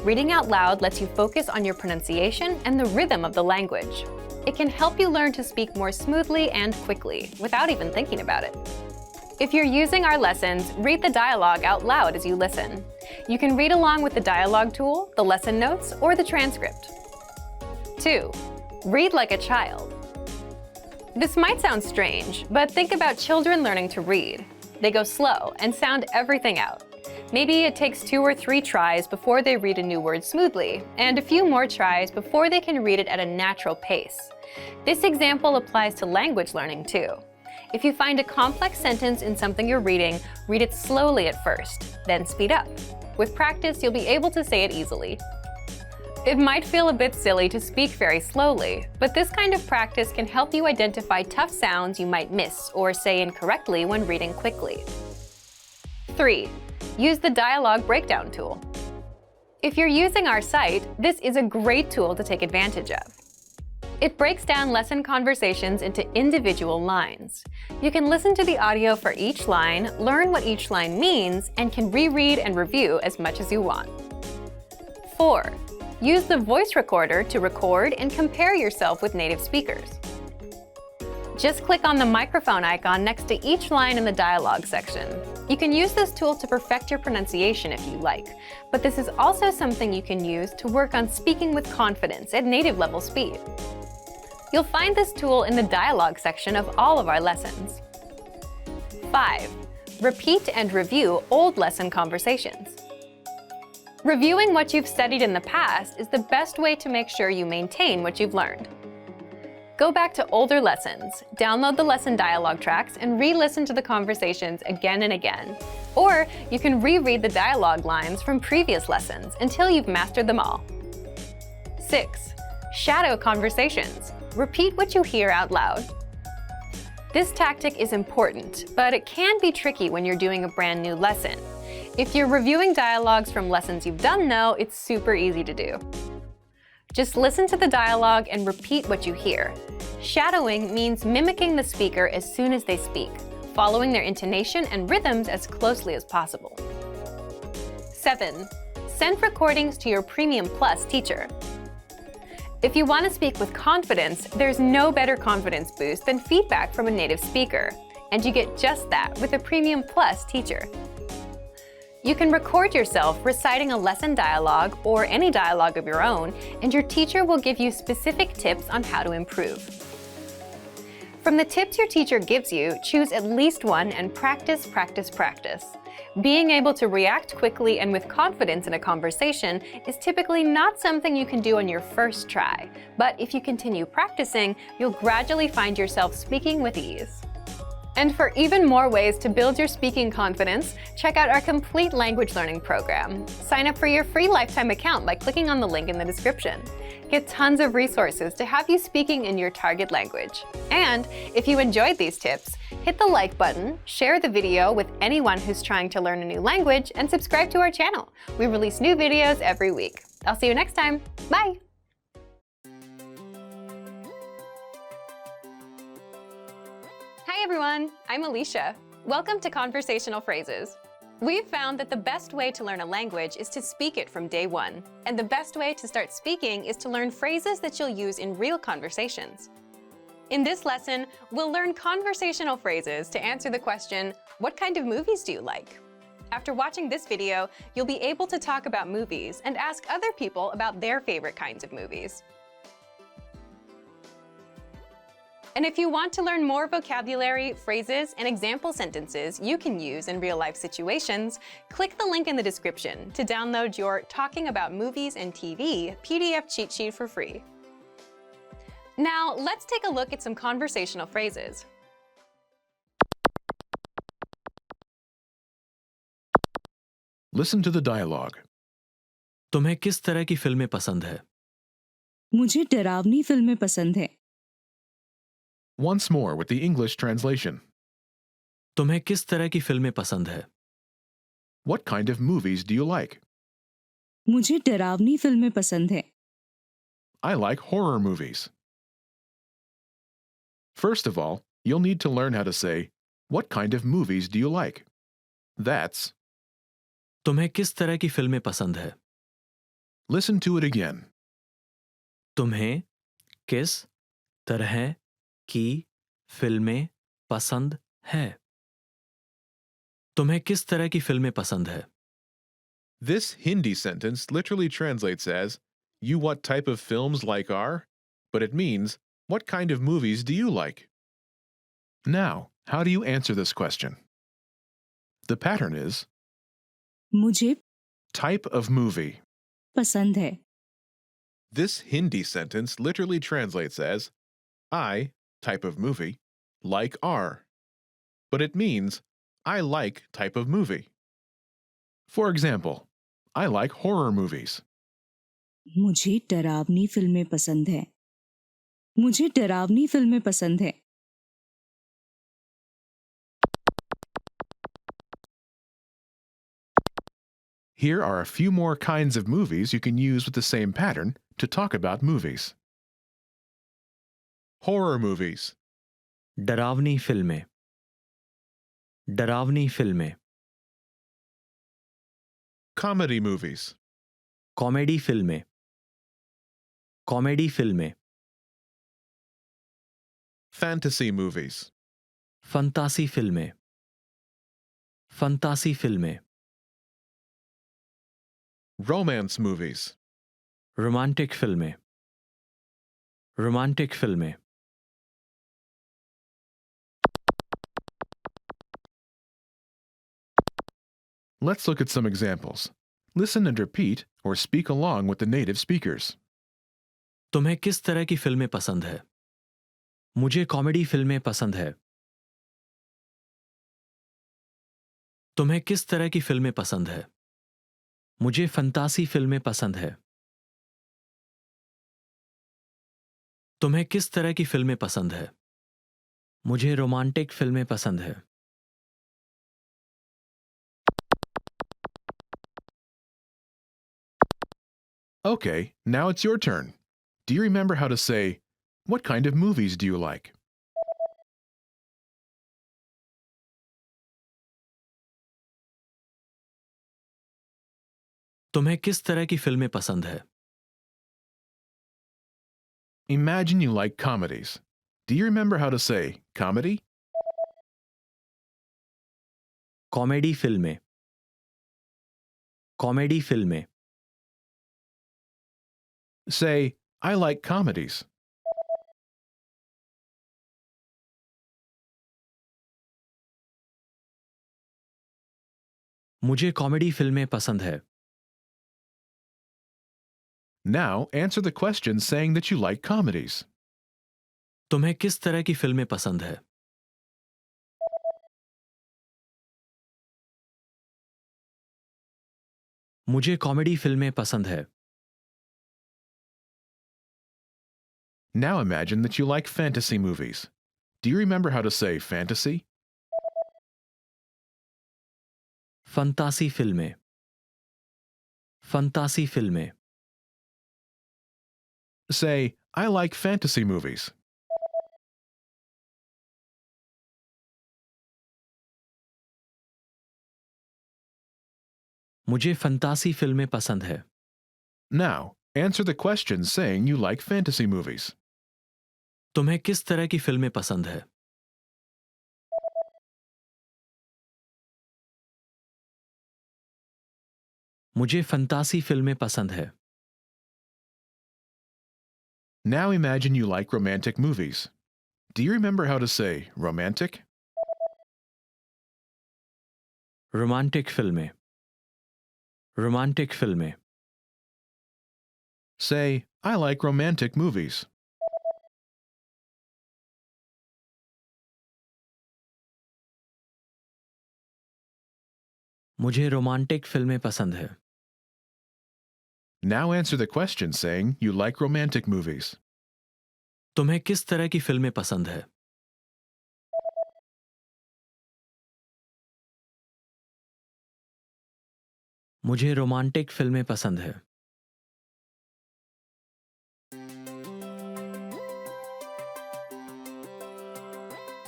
Reading out loud lets you focus on your pronunciation and the rhythm of the language. It can help you learn to speak more smoothly and quickly, without even thinking about it. If you're using our lessons, read the dialogue out loud as you listen. You can read along with the dialogue tool, the lesson notes, or the transcript. 2. Read like a child. This might sound strange, but think about children learning to read. They go slow and sound everything out. Maybe it takes 2 or 3 tries before they read a new word smoothly, and a few more tries before they can read it at a natural pace. This example applies to language learning too. If you find a complex sentence in something you're reading, read it slowly at first, then speed up. With practice, you'll be able to say it easily. It might feel a bit silly to speak very slowly, but this kind of practice can help you identify tough sounds you might miss or say incorrectly when reading quickly. 3. Use the dialogue breakdown tool. If you're using our site, this is a great tool to take advantage of. It breaks down lesson conversations into individual lines. You can listen to the audio for each line, learn what each line means, and can reread and review as much as you want. 4. Use the voice recorder to record and compare yourself with native speakers. Just click on the microphone icon next to each line in the dialogue section. You can use this tool to perfect your pronunciation if you like, but this is also something you can use to work on speaking with confidence at native level speed. You'll find this tool in the dialogue section of all of our lessons. 5. Repeat and review old lesson conversations. Reviewing what you've studied in the past is the best way to make sure you maintain what you've learned. Go back to older lessons, download the lesson dialogue tracks, and re-listen to the conversations again and again. Or you can reread the dialogue lines from previous lessons until you've mastered them all. 6. Shadow conversations. Repeat what you hear out loud. This tactic is important, but it can be tricky when you're doing a brand new lesson. If you're reviewing dialogues from lessons you've done though, it's super easy to do. Just listen to the dialogue and repeat what you hear. Shadowing means mimicking the speaker as soon as they speak, following their intonation and rhythms as closely as possible. 7. Send recordings to your Premium Plus teacher. If you want to speak with confidence, there's no better confidence boost than feedback from a native speaker, and you get just that with a Premium Plus teacher. You can record yourself reciting a lesson dialogue or any dialogue of your own, and your teacher will give you specific tips on how to improve. From the tips your teacher gives you, choose at least one and practice, practice, practice. Being able to react quickly and with confidence in a conversation is typically not something you can do on your first try, but if you continue practicing, you'll gradually find yourself speaking with ease. And for even more ways to build your speaking confidence, check out our complete language learning program. Sign up for your free lifetime account by clicking on the link in the description. Get tons of resources to have you speaking in your target language. And if you enjoyed these tips, hit the like button, share the video with anyone who's trying to learn a new language, and subscribe to our channel. We release new videos every week. I'll see you next time. Bye! Hi everyone, I'm Alicia. Welcome to Conversational Phrases. We've found that the best way to learn a language is to speak it from day one. And the best way to start speaking is to learn phrases that you'll use in real conversations. In this lesson, we'll learn conversational phrases to answer the question, what kind of movies do you like? After watching this video, you'll be able to talk about movies and ask other people about their favorite kinds of movies. And if you want to learn more vocabulary, phrases, and example sentences you can use in real-life situations, click the link in the description to download your Talking About Movies and TV PDF cheat sheet for free. Now, let's take a look at some conversational phrases. Listen to the dialogue. तुम्हें किस तरह की फिल्में पसंद है? मुझे डरावनी फिल्में पसंद है। Once more with the English translation. तुम्हें किस तरह की फिल्में पसंद है? What kind of movies do you like? मुझे डरावनी फिल्में पसंद है। I like horror movies. First of all, you'll need to learn how to say, what kind of movies do you like? That's, तुम्हें किस तरह की फिल्में पसंद है? listen to it again. तुम्हें किस तरह की फिल्में पसंद है? तुम्हें किस तरह की फिल्में पसंद है? This Hindi sentence literally translates as, you what type of films like are? But it means, what kind of movies do you like? Now, how do you answer this question? The pattern is, मुझे type of movie. पसंद है। This Hindi sentence literally translates as, I, type of movie, like are. But it means, I like type of movie. For example, I like horror movies. मुझे डरावनी फिल्में पसंद है। मुझे डरावनी फिल्में पसंद है। Here are a few more kinds of movies you can use with the same pattern to talk about movies. Horror movies. डरावनी फिल्में। डरावनी फिल्में। Comedy movies. कॉमेडी फिल्में। कॉमेडी फिल्में। Fantasy movies. फंतासी फिल्में। फंतासी फिल्में। Romance movies. रोमांटिक फिल्में। रोमांटिक फिल्में। Let's look at some examples. Listen and repeat or speak along with the native speakers. तुम्हें किस तरह की फिल्में पसंद है? मुझे कॉमेडी फिल्में पसंद है। तुम्हें किस तरह की फिल्में पसंद है? मुझे फंतासी फिल्में पसंद है। तुम्हें किस तरह की फिल्में पसंद है? मुझे रोमांटिक फिल्में पसंद है। Okay, now it's your turn. Do you remember how to say, what kind of movies do you like? तुम्हें किस तरह की फिल्में पसंद है? Imagine you like comedies. Do you remember how to say comedy? Comedy फिल्में। कॉमेडी फिल्में। Say, I like comedies. मुझे कॉमेडी फिल्में पसंद है। Now answer the question saying that you like comedies. तुम्हें किस तरह की फिल्में पसंद है? मुझे कॉमेडी फिल्में पसंद है. Now imagine that you like fantasy movies. Do you remember how to say fantasy? फंतासी फिल्में. फंतासी फिल्में. Say, I like fantasy movies. मुझे फंतासी फिल्में पसंद है. Now, answer the question saying you like fantasy movies. तुम्हें किस तरह की फिल्में पसंद है? मुझे फंतासी फिल्में पसंद है. Now imagine you like romantic movies. Do you remember how to say romantic? Romantic फिल्में. रोमांटिक फिल्में. Say, I like romantic movies. मुझे रोमांटिक फिल्में पसंद है. Now answer the question saying you like romantic movies. तुम्हें किस तरह की फिल्में पसंद है? मुझे रोमांटिक फिल्में पसंद है.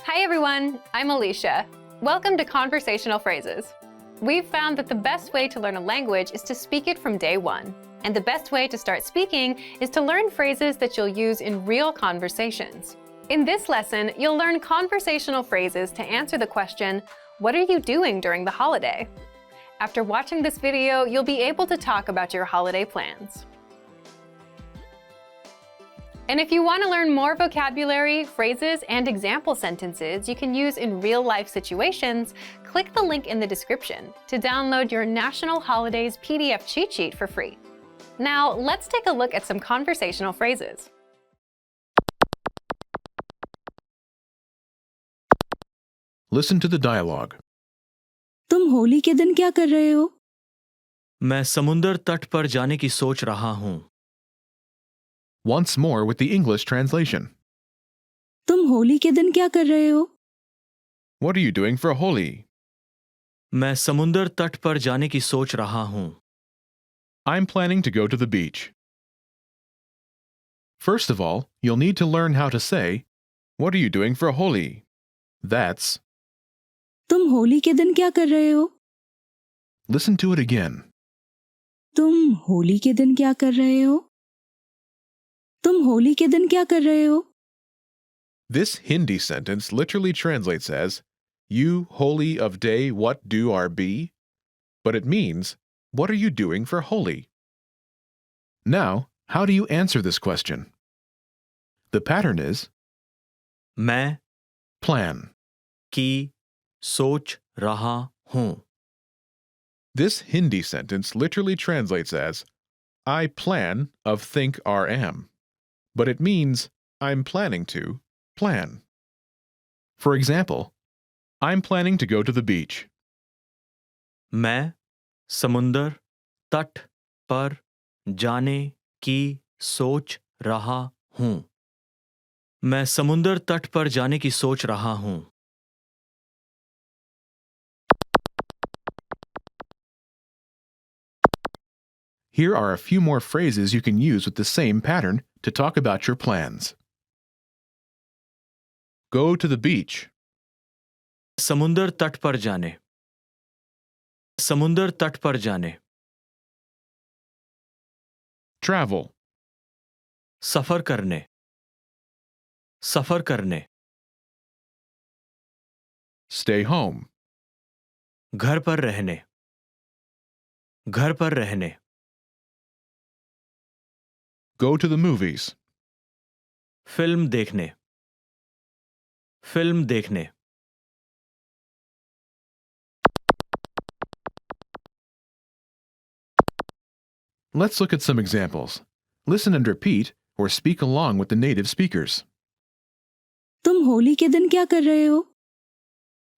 Hi everyone, I'm Alicia. Welcome to Conversational Phrases. We've found that the best way to learn a language is to speak it from day one. And the best way to start speaking is to learn phrases that you'll use in real conversations. In this lesson, you'll learn conversational phrases to answer the question, what are you doing during the holiday? After watching this video, you'll be able to talk about your holiday plans. And if you want to learn more vocabulary, phrases, and example sentences you can use in real-life situations, click the link in the description to download your National Holidays PDF cheat sheet for free. Now, let's take a look at some conversational phrases. Listen to the dialogue. तुम होली के दिन क्या कर रहे हो? मैं समुंदर तट पर जाने की सोच रहा हूं. Once more with the English translation. तुम होली के दिन क्या कर रहे हो? What are you doing for Holi? मैं समुंदर तट पर जाने की सोच रहा हूं. I'm planning to go to the beach. First of all, you'll need to learn how to say, what are you doing for Holi? That's, तुम होली के दिन क्या कर रहे हो? listen to it again. तुम होली के दिन क्या कर रहे हो? तुम होली के दिन क्या कर रहे हो? This Hindi sentence literally translates as, you holy of day what do are be? But it means, what are you doing for Holi? Now, how do you answer this question? The pattern is, मैं plan. की सोच रहा हूं. This Hindi sentence literally translates as, I plan of think or am. But it means, I'm planning to plan. For example, I'm planning to go to the beach. मैं समुंदर तट पर जाने की सोच रहा हूं. मैं समुंदर तट पर जाने की सोच रहा हूं. Here are a few more phrases you can use with the same pattern to talk about your plans. Go to the beach. समुंदर तट पर जाने. समुंदर तट पर जाने. Travel. सफर करने. सफर करने. Stay home. घर पर रहने. घर पर रहने. Go to the movies. Film देखने. फिल्म देखने. Let's look at some examples. Listen and repeat or speak along with the native speakers. तुम होली के दिन क्या कर रहे हो?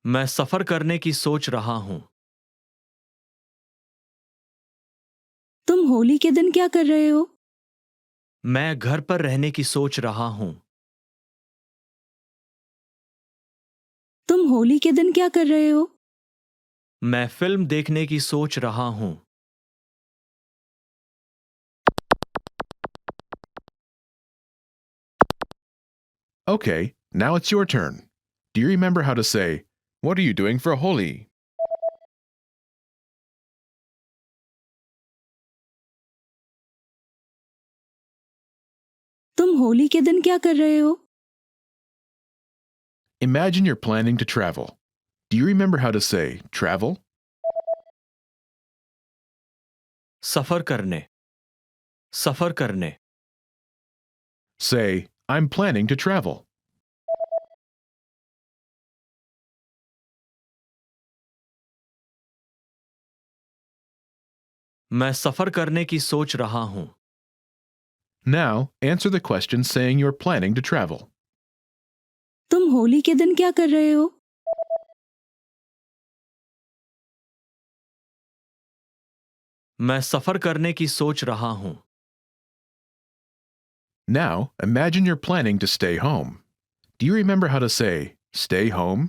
मैं सफर करने की सोच रहा हूं. तुम होली के दिन क्या कर रहे हो? मैं घर पर रहने की सोच रहा हूं। तुम होली के दिन क्या कर रहे हो? मैं फिल्म देखने की सोच रहा हूं। Okay, now it's your turn. Do you remember how to say, "What are you doing for Holi?" तुम होली के दिन क्या कर रहे हो? Imagine you're planning to travel. Do you remember how to say travel? सफर करने, सफर करने। Say, "I'm planning to travel." मैं सफर करने की सोच रहा हूं। Now, answer the question saying you're planning to travel. तुम होली के दिन क्या कर रहे हो? मैं सफर करने की सोच रहा हूं। Now, imagine you're planning to stay home. Do you remember how to say stay home?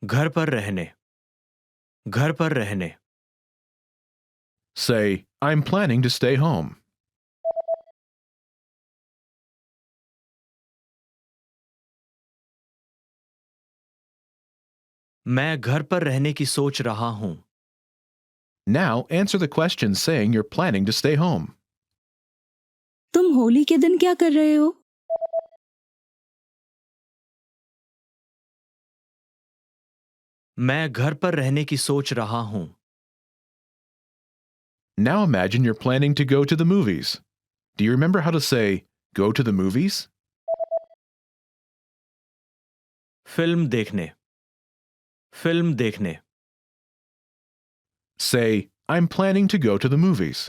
घर पर रहने, घर पर रहने। Say, "I'm planning to stay home." मैं घर पर रहने की सोच रहा हूं। Now, answer the question saying you're planning to stay home. तुम होली के दिन क्या कर रहे हो? मैं घर पर रहने की सोच रहा हूं। Now imagine you're planning to go to the movies. Do you remember how to say go to the movies? Film देखने, फिल्म देखने। Say, "I'm planning to go to the movies."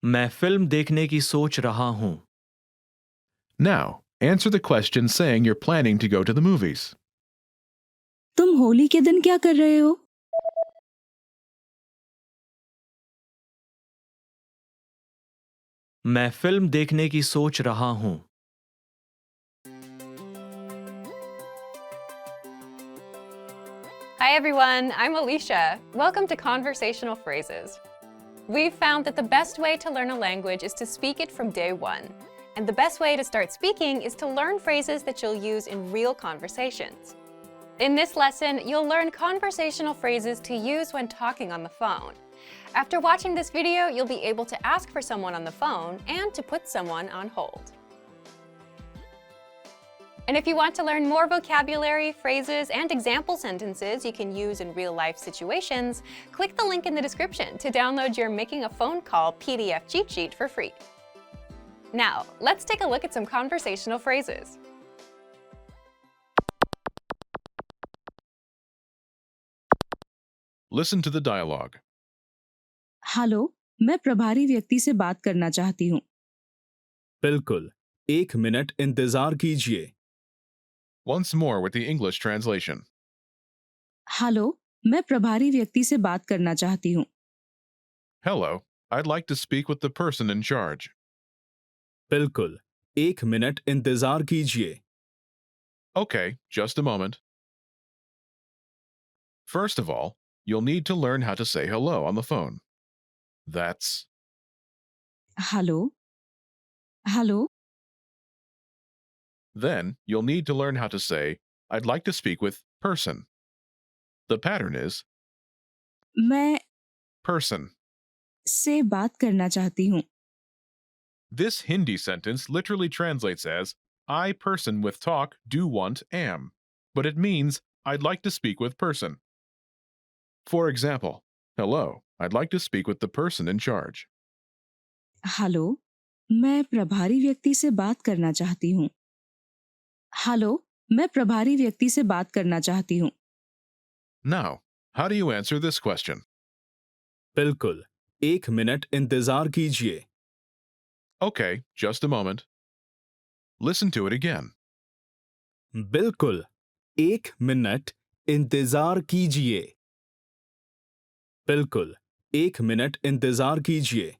मैं फिल्म देखने की सोच रहा हूं। Now, answer the question saying you're planning to go to the movies. तुम होली के दिन क्या कर रहे हो? मैं फिल्म देखने की सोच रहा हूं। Hi everyone, I'm Alicia. Welcome to Conversational Phrases. We've found that the best way to learn a language is to speak it from day one. And the best way to start speaking is to learn phrases that you'll use in real conversations. In this lesson, you'll learn conversational phrases to use when talking on the phone. After watching this video, you'll be able to ask for someone on the phone and to put someone on hold. And if you want to learn more vocabulary, phrases, and example sentences you can use in real-life situations, click the link in the description to download your Making a Phone Call PDF cheat sheet for free. Now, let's take a look at some conversational phrases. Listen to the dialogue. Hello, मैं प्रभारी व्यक्ति से बात करना चाहती हूँ। बिल्कुल, 1 minute इंतजार कीजिए। Once more with the English translation. Hello, मैं प्रभारी व्यक्ति से बात करना चाहती हूँ। Hello, I'd like to speak with the person in charge. बिल्कुल, 1 मिनट इंतजार कीजिए। Okay, just a moment. First of all, you'll need to learn how to say hello on the phone. That's hello, hello, Then you'll need to learn how to say, "I'd like to speak with person." The pattern is मैं person. से बात करना चाहती हूँ। This Hindi sentence literally translates as, "I person with talk do want am," but it means I'd like to speak with person. For example, hello, I'd like to speak with the person in charge. Hello, मैं प्रभारी व्यक्ति से बात करना चाहती हूँ। Hello, मैं प्रभारी व्यक्ति से बात करना चाहती हूँ। Now, how do you answer this question? बिल्कुल, 1 मिनट इंतजार कीजिए। Okay, just a moment. Listen to it again. बिल्कुल 1 मिनट इंतजार कीजिए बिल्कुल 1 मिनट इंतजार कीजिए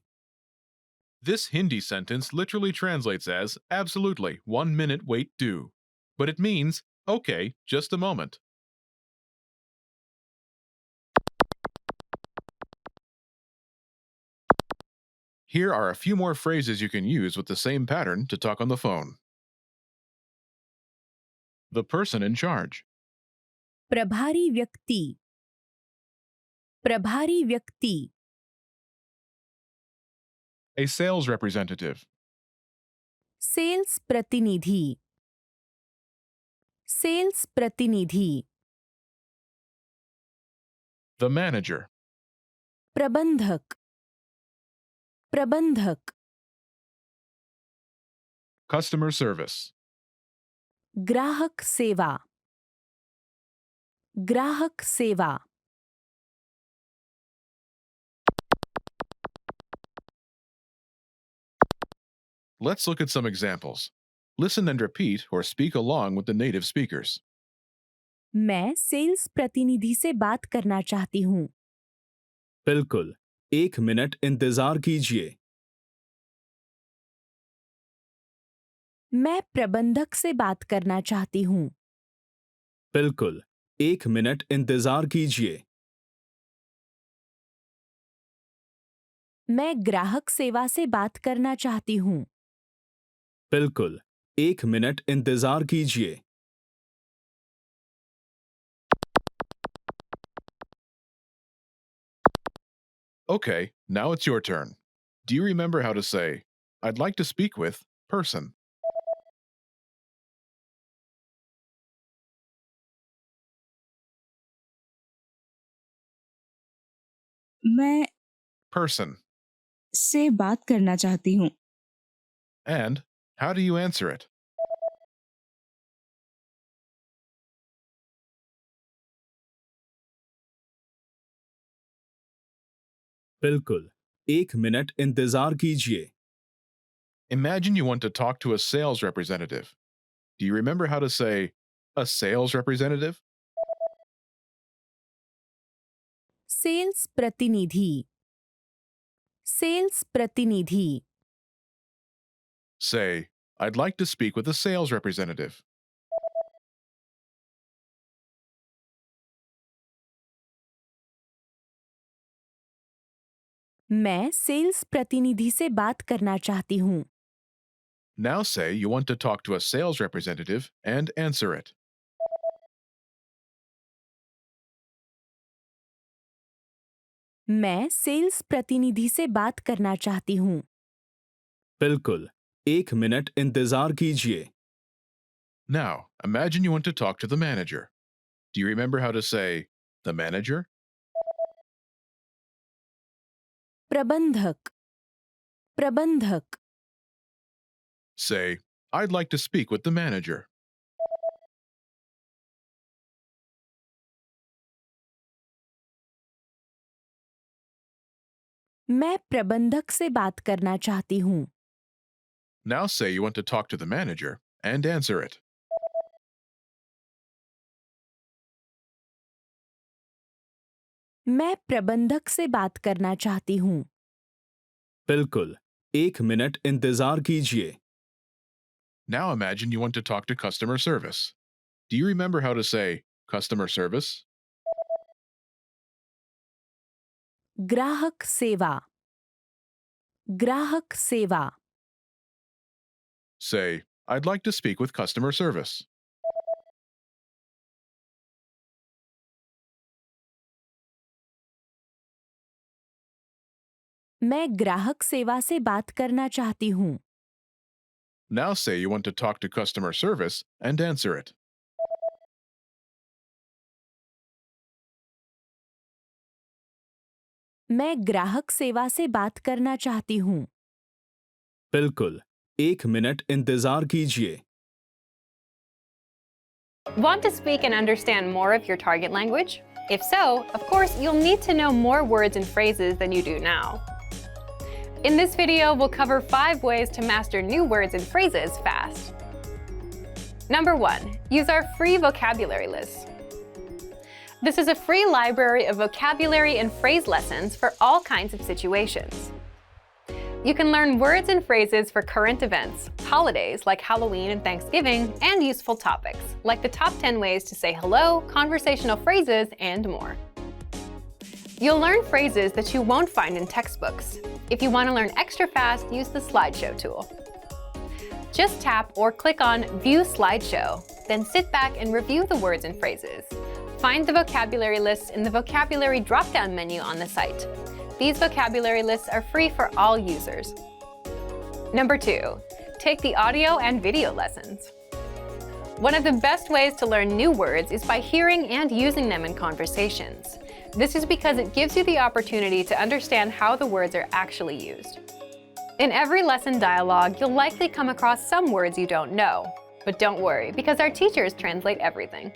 This Hindi sentence literally translates as absolutely, 1 minute wait do. But it means, okay, just a moment. Here are a few more phrases you can use with the same pattern to talk on the phone. The person in charge. प्रभारी व्यक्ति, प्रभारी व्यक्ति, A sales representative. Sales प्रतिनिधि, sales प्रतिनिधि, The manager. प्रबंधक, प्रबंधक, Customer service. ग्राहक सेवा, ग्राहक सेवा, Let's look at some examples. Listen and repeat or speak along with the native speakers. मैं सेल्स प्रतिनिधि से बात करना चाहती हूँ। बिल्कुल 1 मिनट इंतजार कीजिए मैं प्रबंधक से बात करना चाहती हूँ। बिल्कुल 1 मिनट इंतजार कीजिए मैं ग्राहक सेवा से बात करना चाहती हूँ। बिल्कुल 1 मिनट इंतजार कीजिए Okay, now it's your turn. Do you remember how to say, I'd like to speak with person? मैं Person. से बात करना चाहती हूँ। And how do you answer it? बिल्कुल 1 मिनट इंतजार कीजिए Imagine you want to talk to a sales representative. Do you remember how to say, a sales representative? Sales प्रतिनिधि, सेल्स प्रतिनिधि, Say, I'd like to speak with a sales representative. मैं sales प्रतिनिधि से बात करना चाहती हूँ। Now say you want to talk to a sales representative and answer it. मैं सेल्स प्रतिनिधि से बात करना चाहती हूँ। बिल्कुल 1 मिनट इंतजार कीजिए Now, imagine you want to talk to the manager. Do you remember how to say, the manager? प्रबंधक, प्रबंधक, Say, I'd like to speak with the manager. मैं प्रबंधक से बात करना चाहती हूँ। Now say you want to talk to the manager and answer it. मैं प्रबंधक से बात करना चाहती हूँ। बिल्कुल 1 मिनट इंतजार कीजिए Now imagine you want to talk to customer service. Do you remember how to say customer service? ग्राहक सेवा, ग्राहक सेवा, Say, I'd like to speak with customer service. मैं ग्राहक सेवा से बात करना चाहती हूँ। Now say you want to talk to customer service and answer it. मैं ग्राहक सेवा से बात करना चाहती हूँ। बिल्कुल 1 मिनट इंतजार कीजिए Want to speak and understand more of your target language? If so, of course, you'll need to know more words and phrases than you do now. In this video, we'll cover 5 ways to master new words and phrases fast. Number 1, use our free vocabulary list. This is a free library of vocabulary and phrase lessons for all kinds of situations. You can learn words and phrases for current events, holidays like Halloween and Thanksgiving, and useful topics like the top 10 ways to say hello, conversational phrases, and more. You'll learn phrases that you won't find in textbooks. If you want to learn extra fast, use the slideshow tool. Just tap or click on View Slideshow, then sit back and review the words and phrases. Find the vocabulary list in the vocabulary drop-down menu on the site. These vocabulary lists are free for all users. Number 2, take the audio and video lessons. One of the best ways to learn new words is by hearing and using them in conversations. This is because it gives you the opportunity to understand how the words are actually used. In every lesson dialogue, you'll likely come across some words you don't know. But don't worry, because our teachers translate everything.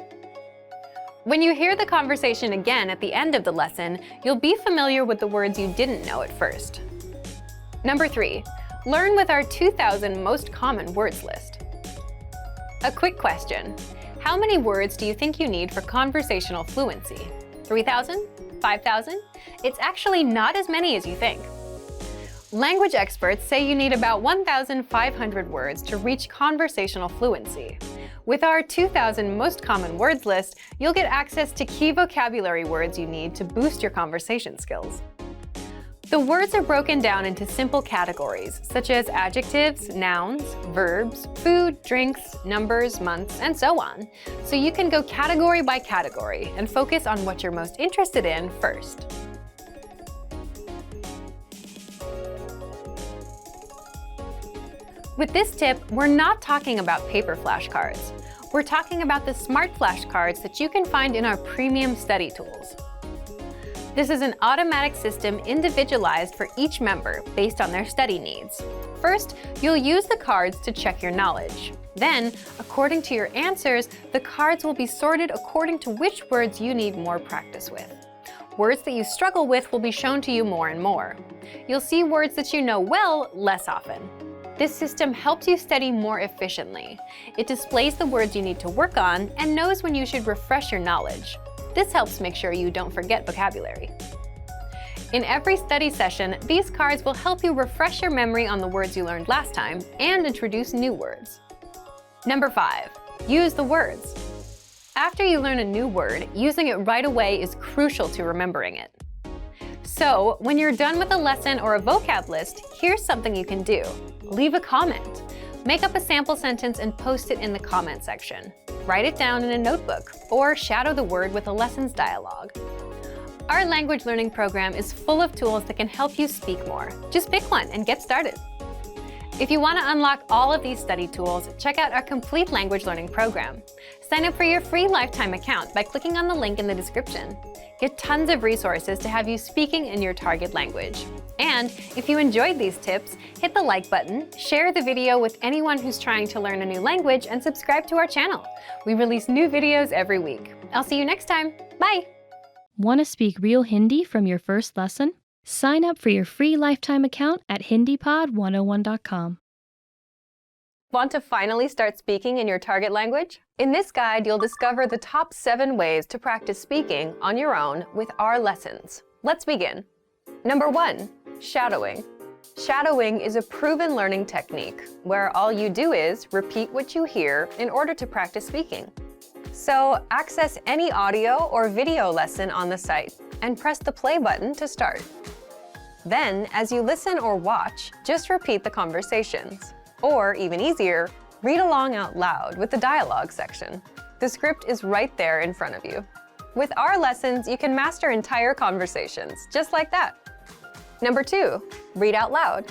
When you hear the conversation again at the end of the lesson, you'll be familiar with the words you didn't know at first. Number 3, learn with our 2,000 most common words list. A quick question. How many words do you think you need for conversational fluency? 3,000? 5,000? It's actually not as many as you think. Language experts say you need about 1,500 words to reach conversational fluency. With our 2,000 most common words list, you'll get access to key vocabulary words you need to boost your conversation skills. The words are broken down into simple categories, such as adjectives, nouns, verbs, food, drinks, numbers, months, and so on. So you can go category by category and focus on what you're most interested in first. With this tip, we're not talking about paper flashcards. We're talking about the smart flashcards that you can find in our premium study tools. This is an automatic system individualized for each member based on their study needs. First, you'll use the cards to check your knowledge. Then, according to your answers, the cards will be sorted according to which words you need more practice with. Words that you struggle with will be shown to you more and more. You'll see words that you know well less often. This system helps you study more efficiently. It displays the words you need to work on and knows when you should refresh your knowledge. This helps make sure you don't forget vocabulary. In every study session, these cards will help you refresh your memory on the words you learned last time and introduce new words. Number 5, use the words. After you learn a new word, using it right away is crucial to remembering it. So, when you're done with a lesson or a vocab list, here's something you can do. Leave a comment. Make up a sample sentence and post it in the comment section. Write it down in a notebook, or shadow the word with a lessons dialogue. Our language learning program is full of tools that can help you speak more. Just pick one and get started. If you want to unlock all of these study tools, check out our complete language learning program. Sign up for your free lifetime account by clicking on the link in the description. Get tons of resources to have you speaking in your target language. And if you enjoyed these tips, hit the like button, share the video with anyone who's trying to learn a new language, and subscribe to our channel. We release new videos every week. I'll see you next time. Bye! Want to speak real Hindi from your first lesson? Sign up for your free lifetime account at HindiPod101.com. Want to finally start speaking in your target language? In this guide, you'll discover the top 7 ways to practice speaking on your own with our lessons. Let's begin. Number 1, shadowing. Shadowing is a proven learning technique where all you do is repeat what you hear in order to practice speaking. So access any audio or video lesson on the site and press the play button to start. Then, as you listen or watch, just repeat the conversations. Or, even easier, read along out loud with the dialogue section. The script is right there in front of you. With our lessons, you can master entire conversations, just like that. Number 2, read out loud.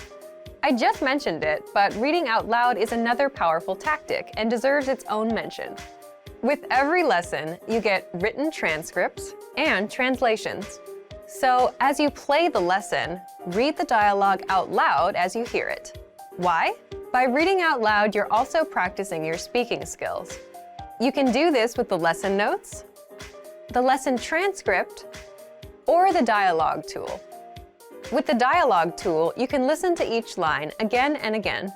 I just mentioned it, but reading out loud is another powerful tactic and deserves its own mention. With every lesson, you get written transcripts and translations. So, as you play the lesson, read the dialogue out loud as you hear it. Why? By reading out loud, you're also practicing your speaking skills. You can do this with the lesson notes, the lesson transcript, or the dialogue tool. With the dialogue tool, you can listen to each line again and again,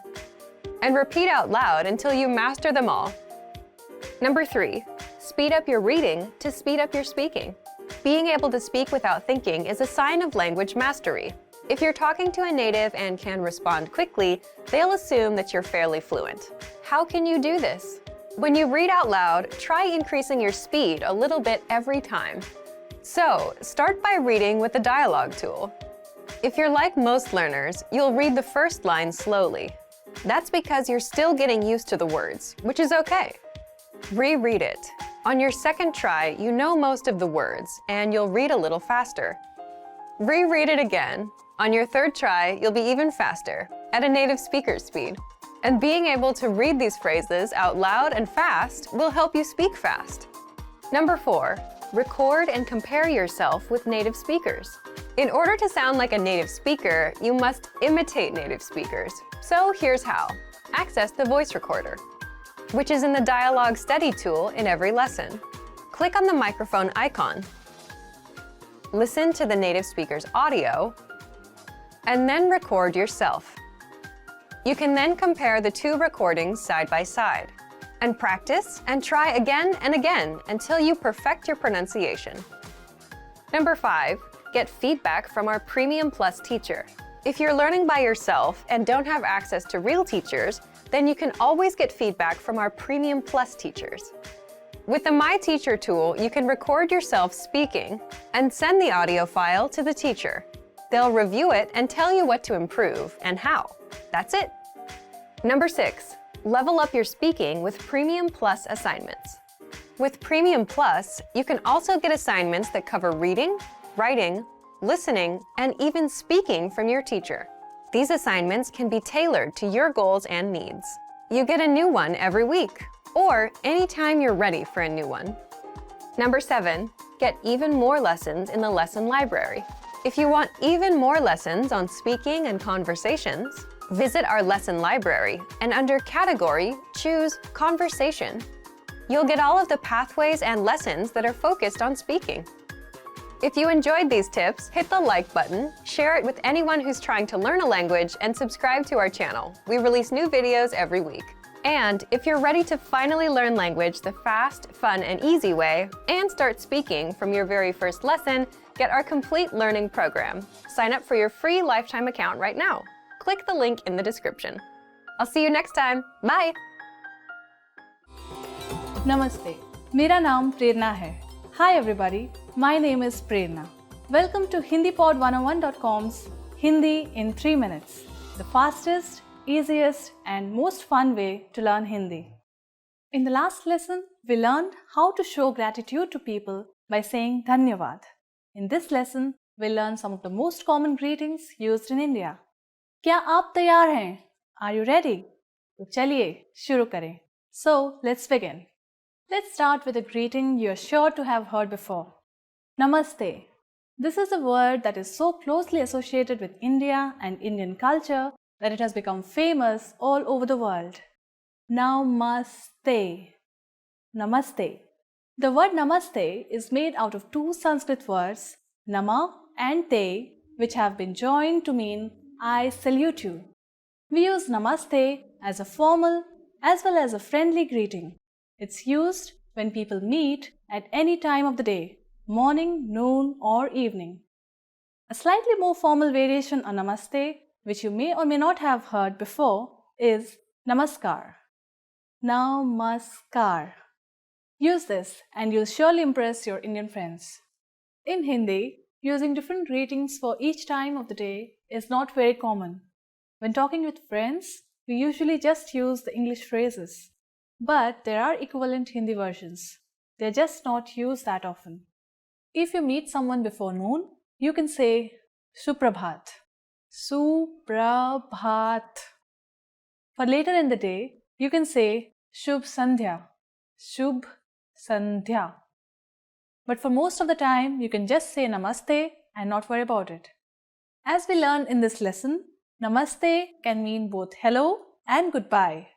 and repeat out loud until you master them all. Number 3, speed up your reading to speed up your speaking. Being able to speak without thinking is a sign of language mastery. If you're talking to a native and can respond quickly, they'll assume that you're fairly fluent. How can you do this? When you read out loud, try increasing your speed a little bit every time. So, start by reading with the dialogue tool. If you're like most learners, you'll read the first line slowly. That's because you're still getting used to the words, which is okay. Reread it. On your second try, you know most of the words, and you'll read a little faster. Reread it again. On your third try, you'll be even faster, at a native speaker's speed. And being able to read these phrases out loud and fast will help you speak fast. Number 4, record and compare yourself with native speakers. In order to sound like a native speaker, you must imitate native speakers. So here's how. Access the voice recorder, which is in the Dialogue Study tool in every lesson. Click on the microphone icon. Listen to the native speaker's audio, and then record yourself. You can then compare the two recordings side by side, and practice and try again and again until you perfect your pronunciation. Number 5, get feedback from our Premium Plus teacher. If you're learning by yourself and don't have access to real teachers, then you can always get feedback from our Premium Plus teachers. With the My Teacher tool, you can record yourself speaking and send the audio file to the teacher. They'll review it and tell you what to improve and how. That's it. Number 6, level up your speaking with Premium Plus assignments. With Premium Plus, you can also get assignments that cover reading, writing, listening, and even speaking from your teacher. These assignments can be tailored to your goals and needs. You get a new one every week, or anytime you're ready for a new one. Number 7, get even more lessons in the lesson library. If you want even more lessons on speaking and conversations, visit our lesson library and under Category, choose Conversation. You'll get all of the pathways and lessons that are focused on speaking. If you enjoyed these tips, hit the like button, share it with anyone who's trying to learn a language, and subscribe to our channel. We release new videos every week. And if you're ready to finally learn language the fast, fun, and easy way, and start speaking from your very first lesson, get our complete learning program. Sign up for your free lifetime account right now. Click the link in the description. I'll see you next time. Bye! Namaste. मेरा नाम प्रेरणा है. Hi everybody, my name is Prerna. Welcome to HindiPod101.com's Hindi in 3 minutes, the fastest, easiest and most fun way to learn Hindi. In the last lesson, we learned how to show gratitude to people by saying Dhanyavad. In this lesson, we'll learn some of the most common greetings used in India. क्या आप तैयार हैं? Are you ready? तो चलिए शुरू करें. So, let's begin. Let's start with a greeting you're sure to have heard before. Namaste. This is a word that is so closely associated with India and Indian culture that it has become famous all over the world. Namaste. Namaste. The word namaste is made out of two Sanskrit words, nama and te, which have been joined to mean I salute you. We use namaste as a formal as well as a friendly greeting. It's used when people meet at any time of the day, morning, noon, or evening. A slightly more formal variation on namaste, which you may or may not have heard before, is namaskar. Namaskar. Use this and you'll surely impress your Indian friends. In Hindi, using different greetings for each time of the day is not very common. When talking with friends, we usually just use the English phrases. But there are equivalent Hindi versions. They're just not used that often. If you meet someone before noon, you can say Suprabhat. Suprabhat. For later in the day, you can say Shubh Sandhya. Shubh Sandhya. But for most of the time, you can just say Namaste and not worry about it. As we learned in this lesson, Namaste can mean both hello and goodbye.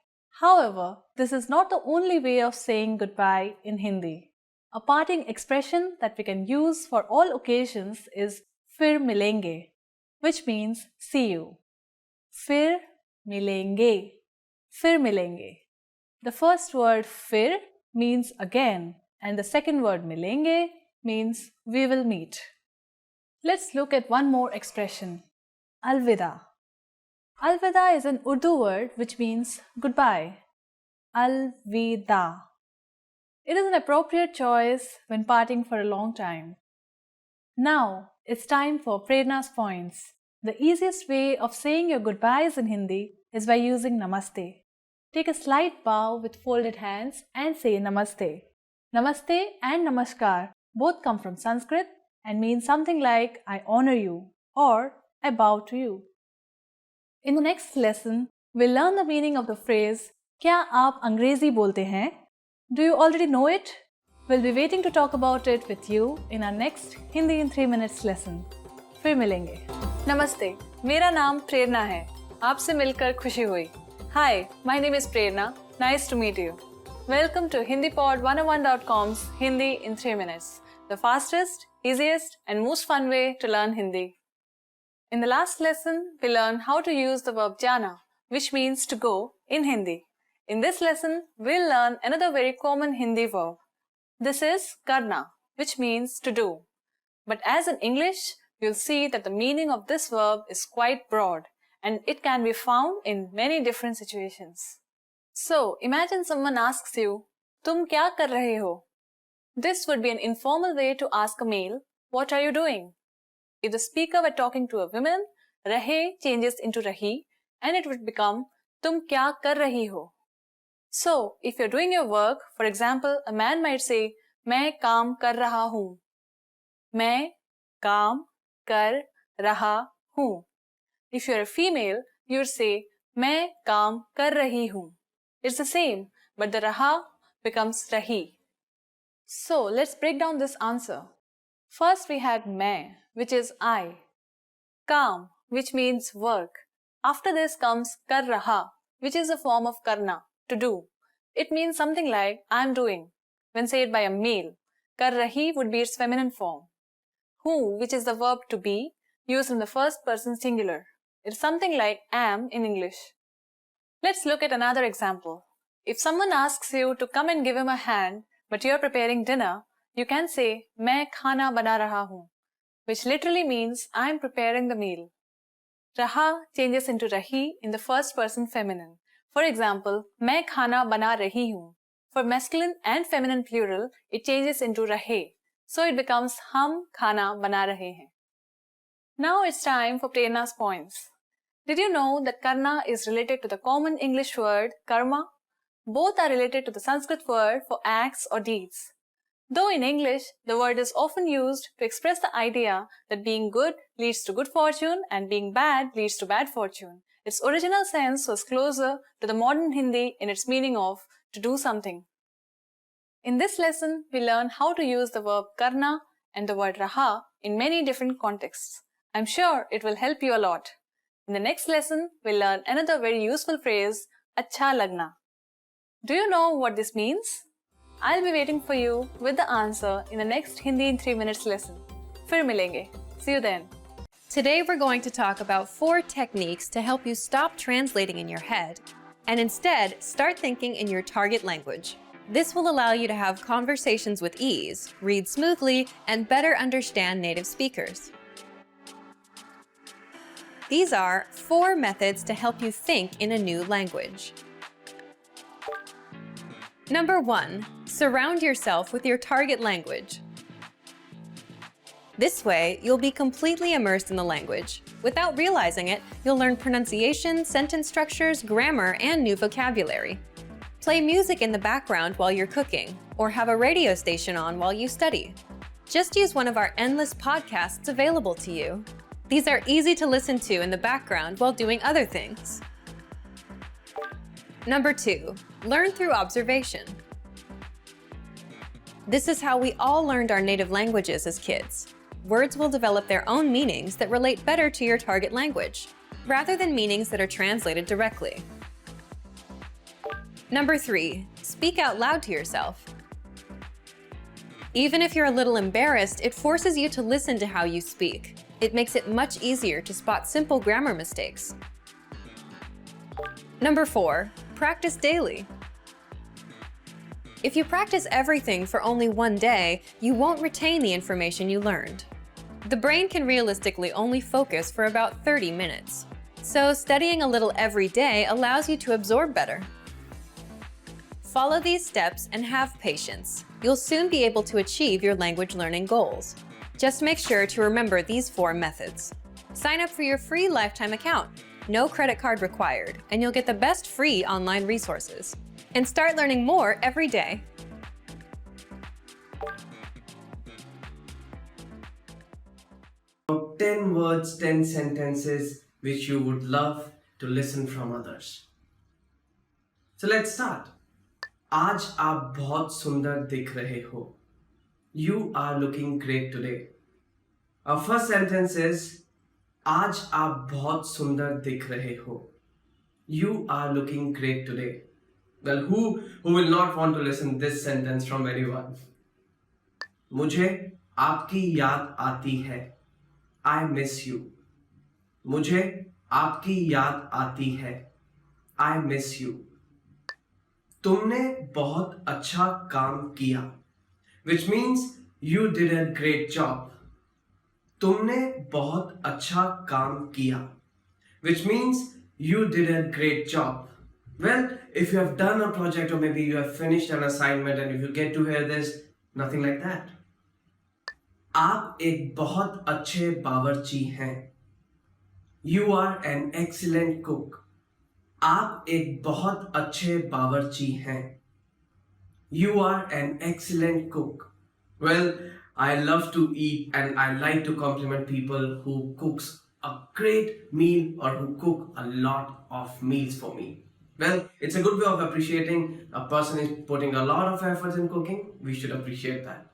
However, this is not the only way of saying goodbye in Hindi. A parting expression that we can use for all occasions is Fir milenge, which means see you. Fir milenge. Fir milenge. The first word fir means again, and the second word milenge means we will meet. Let's look at one more expression, alvida. Alvida is an Urdu word which means goodbye. Alvida. It is an appropriate choice when parting for a long time. Now, it's time for Prerna's points. The easiest way of saying your goodbyes in Hindi is by using namaste. Take a slight bow with folded hands and say namaste. Namaste and namaskar both come from Sanskrit and mean something like I honor you or I bow to you. In the next lesson, we'll learn the meaning of the phrase क्या आप अंग्रेजी बोलते हैं? Do you already know it? We'll be waiting to talk about it with you in our next Hindi in 3 minutes lesson. फिर मिलेंगे. नमस्ते, मेरा नाम प्रेरणा है. आपसे मिलकर खुशी हुई. Hi, my name is Prerna. Nice to meet you. Welcome to HindiPod101.com's Hindi in 3 minutes, the fastest, easiest and most fun way to learn Hindi. In the last lesson, we learned how to use the verb jana, which means to go, in Hindi. In this lesson, we'll learn another very common Hindi verb. This is karna, which means to do. But as in English, you'll see that the meaning of this verb is quite broad and it can be found in many different situations. So, imagine someone asks you, "Tum kya kar rahe ho?" This would be an informal way to ask a male, "What are you doing?" If the speaker were talking to a woman, rahe changes into rahi and it would become, "Tum kya kar rahi ho?" So, if you're doing your work, for example, a man might say, "मैं काम कर रहा हूँ." मैं काम कर रहा हूँ. If you're a female, you'd say, मैं काम कर रही हूँ. It's the same, but the raha becomes rahi. So, let's break down this answer. First, we had मैं, which is I. Kaam, which means work. After this comes kar raha, which is a form of karna, to do. It means something like I'm doing. When said by a male, kar rahi would be its feminine form. Who, which is the verb to be, used in the first person singular. It's something like am in English. Let's look at another example. If someone asks you to come and give him a hand, but you're preparing dinner, you can say, मैं खाना बना रहा हूँ, which literally means I'm preparing the meal. Raha changes into rahi in the first person feminine. For example, मैं खाना बना रही हूँ. For masculine and feminine plural, it changes into rahe. So it becomes हम खाना बना रहे हैं. Now it's time for Prerna's points. Did you know that karna is related to the common English word karma? Both are related to the Sanskrit word for acts or deeds. Though in English, the word is often used to express the idea that being good leads to good fortune and being bad leads to bad fortune, its original sense was closer to the modern Hindi in its meaning of to do something. In this lesson, we learn how to use the verb karna and the word raha in many different contexts. I'm sure it will help you a lot. In the next lesson, we'll learn another very useful phrase, अच्छा लगना. Do you know what this means? I'll be waiting for you with the answer in the next Hindi in 3 minutes lesson. फिर मिलेंगे. See you then. Today we're going to talk about 4 techniques to help you stop translating in your head and instead start thinking in your target language. This will allow you to have conversations with ease, read smoothly, and better understand native speakers. These are 4 methods to help you think in a new language. Number 1, surround yourself with your target language. This way, you'll be completely immersed in the language. Without realizing it, you'll learn pronunciation, sentence structures, grammar, and new vocabulary. Play music in the background while you're cooking, or have a radio station on while you study. Just use one of our endless podcasts available to you. These are easy to listen to in the background while doing other things. Number 2, learn through observation. This is how we all learned our native languages as kids. Words will develop their own meanings that relate better to your target language, rather than meanings that are translated directly. Number 3, speak out loud to yourself. Even if you're a little embarrassed, it forces you to listen to how you speak. It makes it much easier to spot simple grammar mistakes. Number 4, practice daily. If you practice everything for only one day, you won't retain the information you learned. The brain can realistically only focus for about 30 minutes. So studying a little every day allows you to absorb better. Follow these steps and have patience. You'll soon be able to achieve your language learning goals. Just make sure to remember these 4 methods. Sign up for your free lifetime account. No credit card required, and you'll get the best free online resources. And start learning more every day. About 10 words, 10 sentences which you would love to listen from others. So let's start. आज आप बहुत सुंदर दिख रहे हो. You are looking great today. Our first sentence is आज आप बहुत सुंदर दिख रहे हो. You are looking great today. Well, who will not want to listen this sentence from anyone? मुझे आपकी याद आती है. I miss you. मुझे आपकी याद आती है. I miss you. तुमने बहुत अच्छा काम किया. Which means you did a great job. तुमने बहुत अच्छा काम किया. Which means you did a great job. Well, if you have done a project or maybe you have finished an assignment and if you get to hear this, nothing like that. आप एक बहुत अच्छे बावर्ची हैं. You are an excellent cook. आप एक बहुत अच्छे बावर्ची हैं. You are an excellent cook. Well, I love to eat and I like to compliment people who cooks a great meal or who cook a lot of meals for me. Well, it's a good way of appreciating a person is putting a lot of efforts in cooking. We should appreciate that.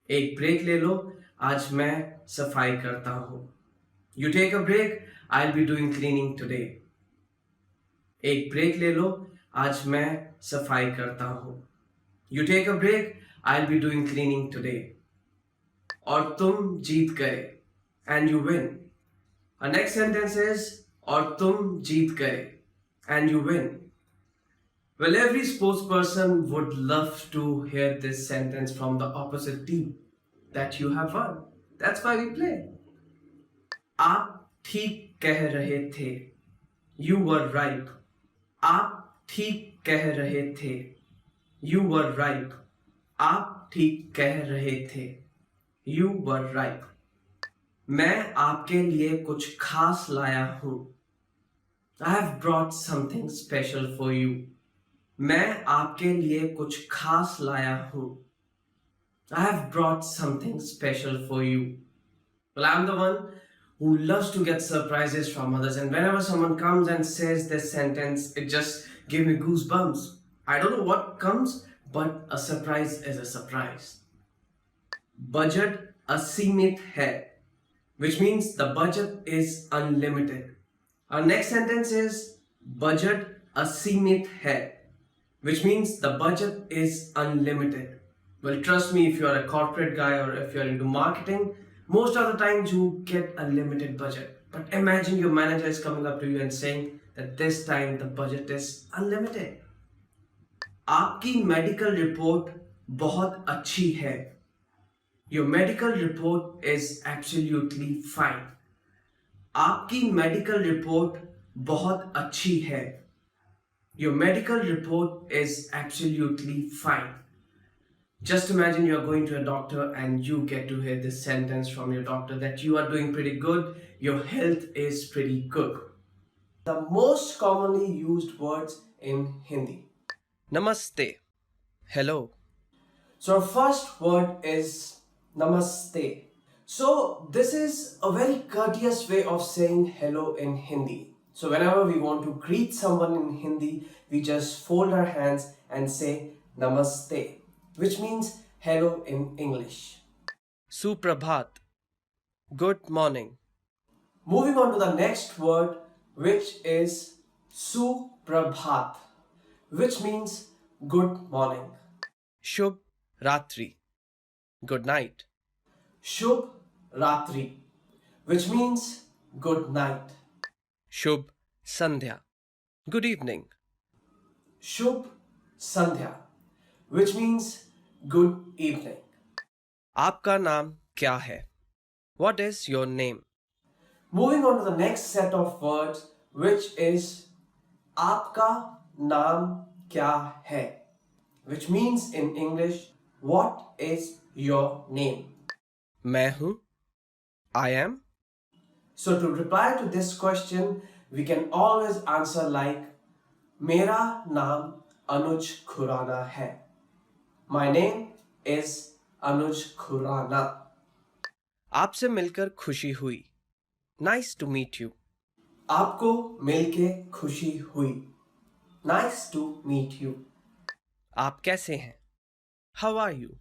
एक break ले लो, आज मैं सफाई करता हूँ. You take a break, I'll be doing cleaning today. एक break ले लो, आज मैं सफाई करता हूँ. You take a break, I'll be doing cleaning today. और तुम जीत गए, and you win. Our next sentence is और तुम जीत गए, and you win. Well, every sportsperson would love to hear this sentence from the opposite team that you have won. That's why we play. आप ठीक कह रहे थे. You were right. आप ठीक कह रहे थे. You were right. आप ठीक कह रहे थे. You were right. मैं आपके लिए कुछ खास लाया हूँ. I have brought something special for you. मैं आपके लिए कुछ खास लाया हूँ. I have brought something special for you. Well, I'm the one who loves to get surprises from others, and whenever someone comes and says this sentence, it just gives me goosebumps. I don't know what comes, but a surprise is a surprise. Budget असीमित है, which means the budget is unlimited. Our next sentence is budget असीमित है, which means the budget is unlimited. Well, trust me, if you're a corporate guy or if you're into marketing, most of the times you get a limited budget. But imagine your manager is coming up to you and saying that this time the budget is unlimited. आपकी medical report बहुत अच्छी है. Your medical report is absolutely fine. आपकी medical report बहुत अच्छी है. Your medical report is absolutely fine. Just imagine you're going to a doctor and you get to hear this sentence from your doctor that you are doing pretty good, your health is pretty good. The most commonly used words in Hindi. Namaste. Hello. So our first word is Namaste. So this is a very courteous way of saying hello in Hindi. So whenever we want to greet someone in Hindi, we just fold our hands and say Namaste, which means hello in English. Suprabhat. Good morning. Moving on to the next word, which is Suprabhat, which means good morning. Shubh Ratri. Good night. Shubh Ratri, which means good night. Shubh Sandhya. Good evening. Shubh Sandhya, which means good evening. आपका नाम क्या है? What is your name? Moving on to the next set of words, which is आपका नाम क्या है, which means in English, what is your name? मैं हूँ. I am. So to reply to this question, we can always answer like मेरा नाम अनुज खुराना है. My name is अनुज खुराना. आपसे मिलकर खुशी हुई. Nice to meet you. आपको मिलके खुशी हुई. Nice to meet you. आप कैसे हैं? How are you?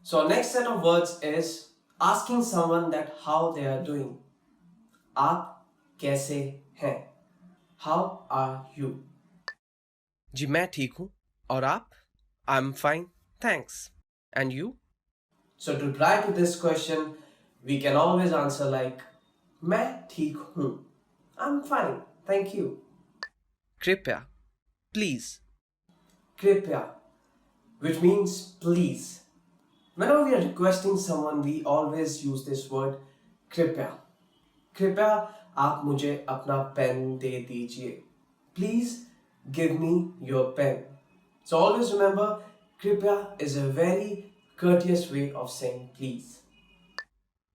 So next set of words is asking someone that how they are doing. आप कैसे हैं? How are you? जी मैं ठीक हूँ. और आप? I'm fine, thanks. And you? So to reply to this question, we can always answer like मैं ठीक हूँ. I'm fine, thank you. कृपया, please. कृपया, which means please. Whenever we are requesting someone, we always use this word कृपया. कृपया आप मुझे अपना पेन दे दीजिए. Please give me your pen. So always remember, कृपया is a very courteous way of saying please.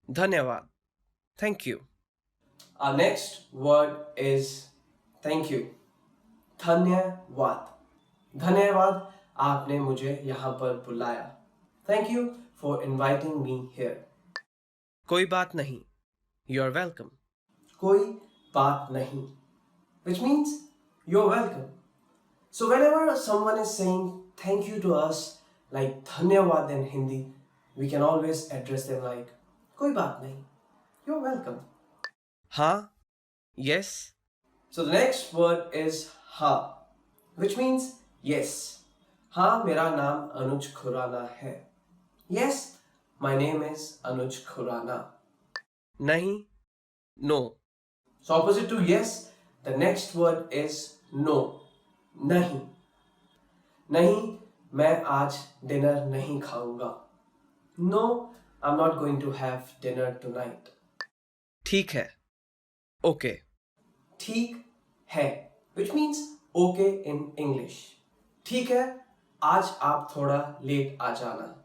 धन्यवाद. Thank you. Our next word is thank you. धन्यवाद. धन्यवाद आपने मुझे यहाँ पर बुलाया. Thank you for inviting me here. कोई बात नहीं. You're welcome. कोई बात नहीं, which means you're welcome. So whenever someone is saying thank you to us, like धन्यवाद in Hindi, we can always address them like कोई बात नहीं. You're welcome. हाँ, yes. So the next word is हाँ, which means yes. हाँ, मेरा नाम अनुज खुराना है. Yes, my name is Anuj Khurana. नहीं, no. So opposite to yes, the next word is no. नहीं. नहीं, मैं आज डिनर नहीं खाऊंगा. No, I'm not going to have dinner tonight. ठीक है. Okay. ठीक है, which means okay in English. ठीक है, आज आप थोड़ा लेट आ जाना.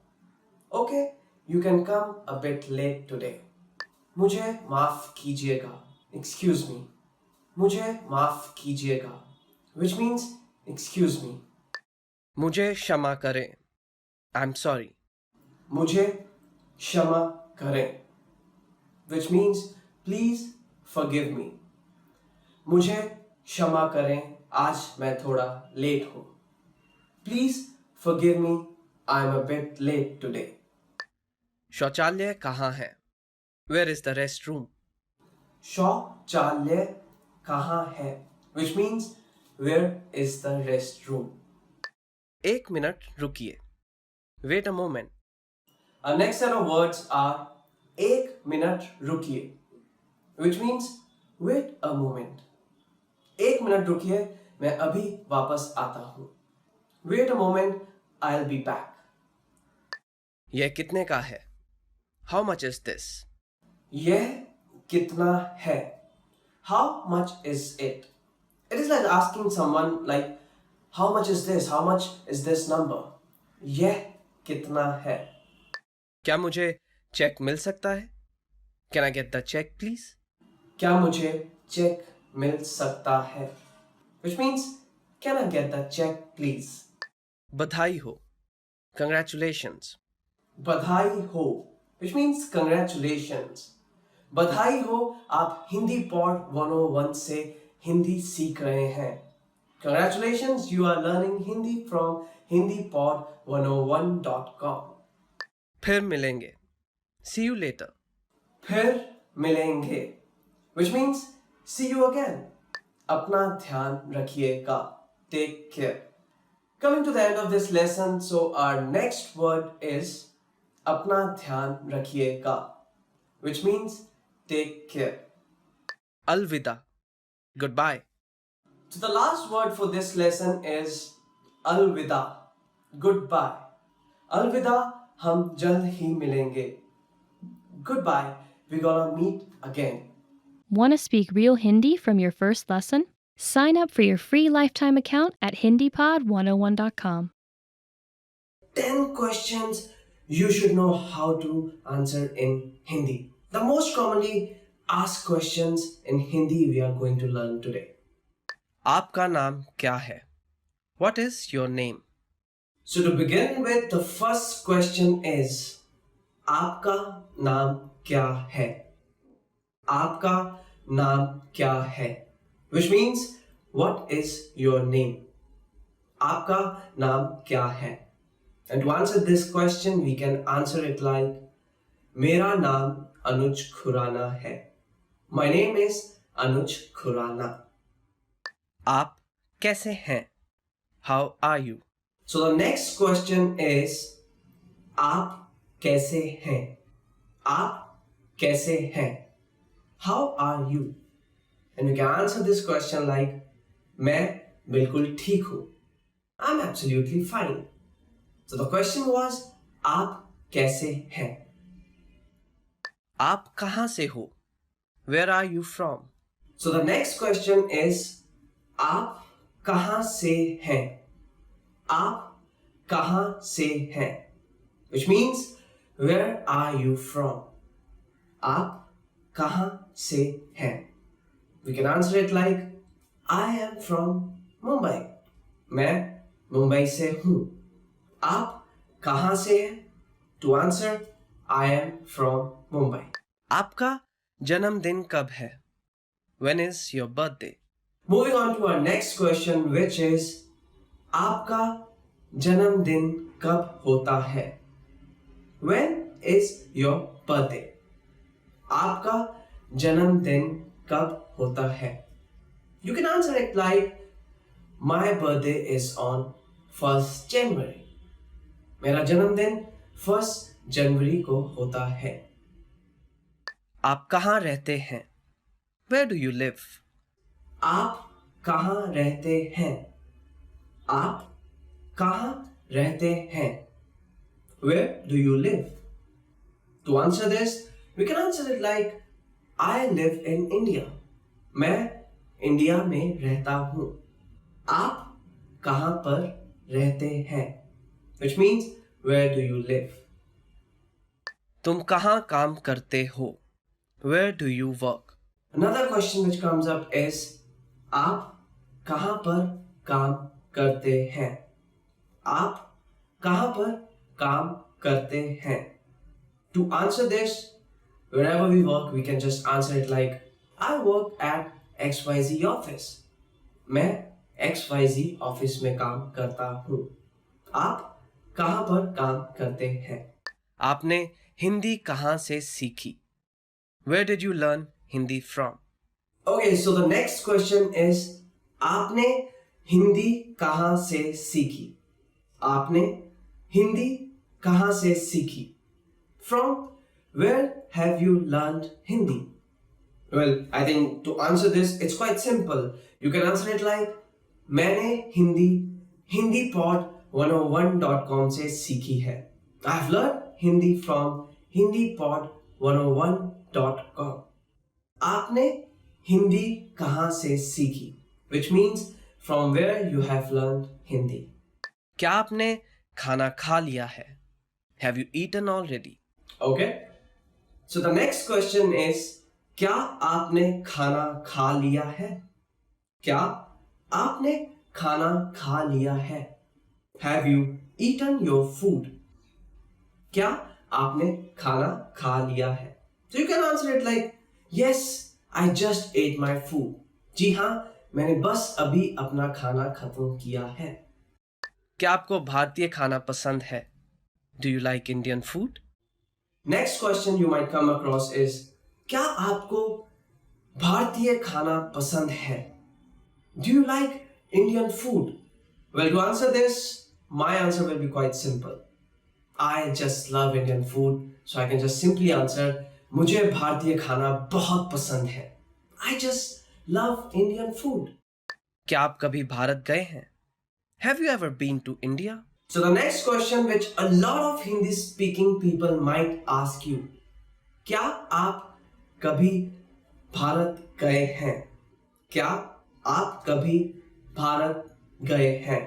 Okay, you can come a bit late today. मुझे माफ कीजिएगा. Excuse me. मुझे माफ कीजिएगा, which means excuse me. मुझे क्षमा करें. I'm sorry. मुझे क्षमा करें, which means please forgive me. मुझे क्षमा करें, आज मैं थोड़ा लेट हूँ. Please forgive me, I'm a bit late today. शौचालय कहाँ है? Where is the restroom? शौचालय कहाँ है? Which means where is the restroom? एक मिनट रुकिए. Wait a moment. Our next set of words are एक मिनट रुकिए, which means wait a moment. एक मिनट रुकिए, मैं अभी वापस आता हूँ. Wait a moment, I'll be back. यह कितने का है? How much is this? यह कितना है? How much is it? It is like asking someone like, how much is this? How much is this number? यह कितना है? क्या मुझे चेक मिल सकता है? Can I get the check, please? क्या मुझे चेक मिल सकता है? Which means, can I get the check, please? बधाई हो. Congratulations. बधाई हो, which means congratulations. बधाई हो, आप हिंदी पॉड 101 से हिंदी सीख रहे हैं. Congratulations, you are learning Hindi from hindipod101.com. फिर मिलेंगे. See you later. फिर मिलेंगे, which means see you again. अपना ध्यान रखिएगा. Take care. Coming to the end of this lesson, so our next word is अपना ध्यान रखिएगा, which means take care. Alvida. Goodbye. So the last word for this lesson is alvida, Goodbye. अलविदा, हम जल्द ही मिलेंगे. Goodbye, we're gonna meet again. Want to speak real Hindi from your first lesson? Sign up for your free lifetime account at HindiPod101.com. 10 questions you should know how to answer in Hindi. The most commonly asked questions in Hindi we are going to learn today. आपका नाम क्या है? What is your name? So to begin with, the first question is आपका नाम क्या है? आपका नाम क्या है? Which means what is your name? आपका नाम क्या है? And to answer this question, we can answer it like मेरा नाम अनुज खुराना है. My name is अनुज खुराना. आप कैसे हैं? How are you? So the next question is आप कैसे हैं? आप कैसे हैं? How are you? And we can answer this question like मैं बिल्कुल ठीक हूँ. I'm absolutely fine. So the question was आप कैसे हैं? आप कहाँ से हो? Where are you from? So the next question is आप कहाँ से हैं? आप कहाँ से हैं? Which means where are you from? आप कहाँ से हैं? We can answer it like I am from Mumbai. मैं मुंबई से हूँ. आप कहाँ से हैं? To answer, I am from Mumbai. आपका जन्मदिन कब है? When is your birthday? Moving on to our next question, which is आपका जन्मदिन कब होता है? When is your birthday? आपका जन्मदिन कब होता है? You can answer it like my birthday is on 1st January. मेरा जन्मदिन 1st जनवरी को होता है. आप कहाँ रहते हैं? Where do you live? आप कहाँ रहते हैं? आप कहाँ रहते हैं? Where do you live? To answer this, we can answer it like I live in India. मैं इंडिया में रहता हूँ. आप कहाँ पर रहते हैं? Which means where do you live? तुम कहाँ काम करते हो? Where do you work? Another question which comes up is आप कहाँ पर काम करते हैं? आप कहाँ पर काम करते हैं? To answer this, wherever we work, we can just answer it like I work at XYZ office. मैं XYZ ऑफिस में काम करता हूँ. आप कहाँ पर काम करते हैं? आपने हिंदी कहाँ से सीखी? Where did you learn Hindi from? Okay, so the next question is आपने हिंदी कहाँ से सीखी? आपने हिंदी कहाँ से सीखी? From where have you learned Hindi? Well, I think to answer this, it's quite simple. You can answer it like मैंने Hindi hindipod101.com से सीखी है. I've learned Hindi from hindipod101.com. आपने हिंदी कहाँ से सीखी? Which means from where you have learned Hindi. क्या आपने खाना खा लिया है? Have you eaten already? Okay. So the next question is क्या आपने खाना खा लिया है? क्या आपने खाना खा लिया है? Have you eaten your food? क्या आपने खाना खा लिया है? So you can answer it like yes, I just ate my food. जी हाँ, मैंने बस अभी अपना खाना खत्म किया है. क्या आपको भारतीय खाना पसंद है? Do you like Indian food? Next question you might come across is क्या आपको भारतीय खाना पसंद है? Do you like Indian food? Well, to answer this, my answer will be quite simple. I just love Indian food, so I can just simply answer मुझे भारतीय खाना बहुत पसंद है. I just love Indian food. क्या आप कभी भारत गए हैं? Have you ever been to India? So the next question which a lot of Hindi speaking people might ask you, क्या आप कभी भारत गए हैं? क्या आप कभी भारत गए हैं?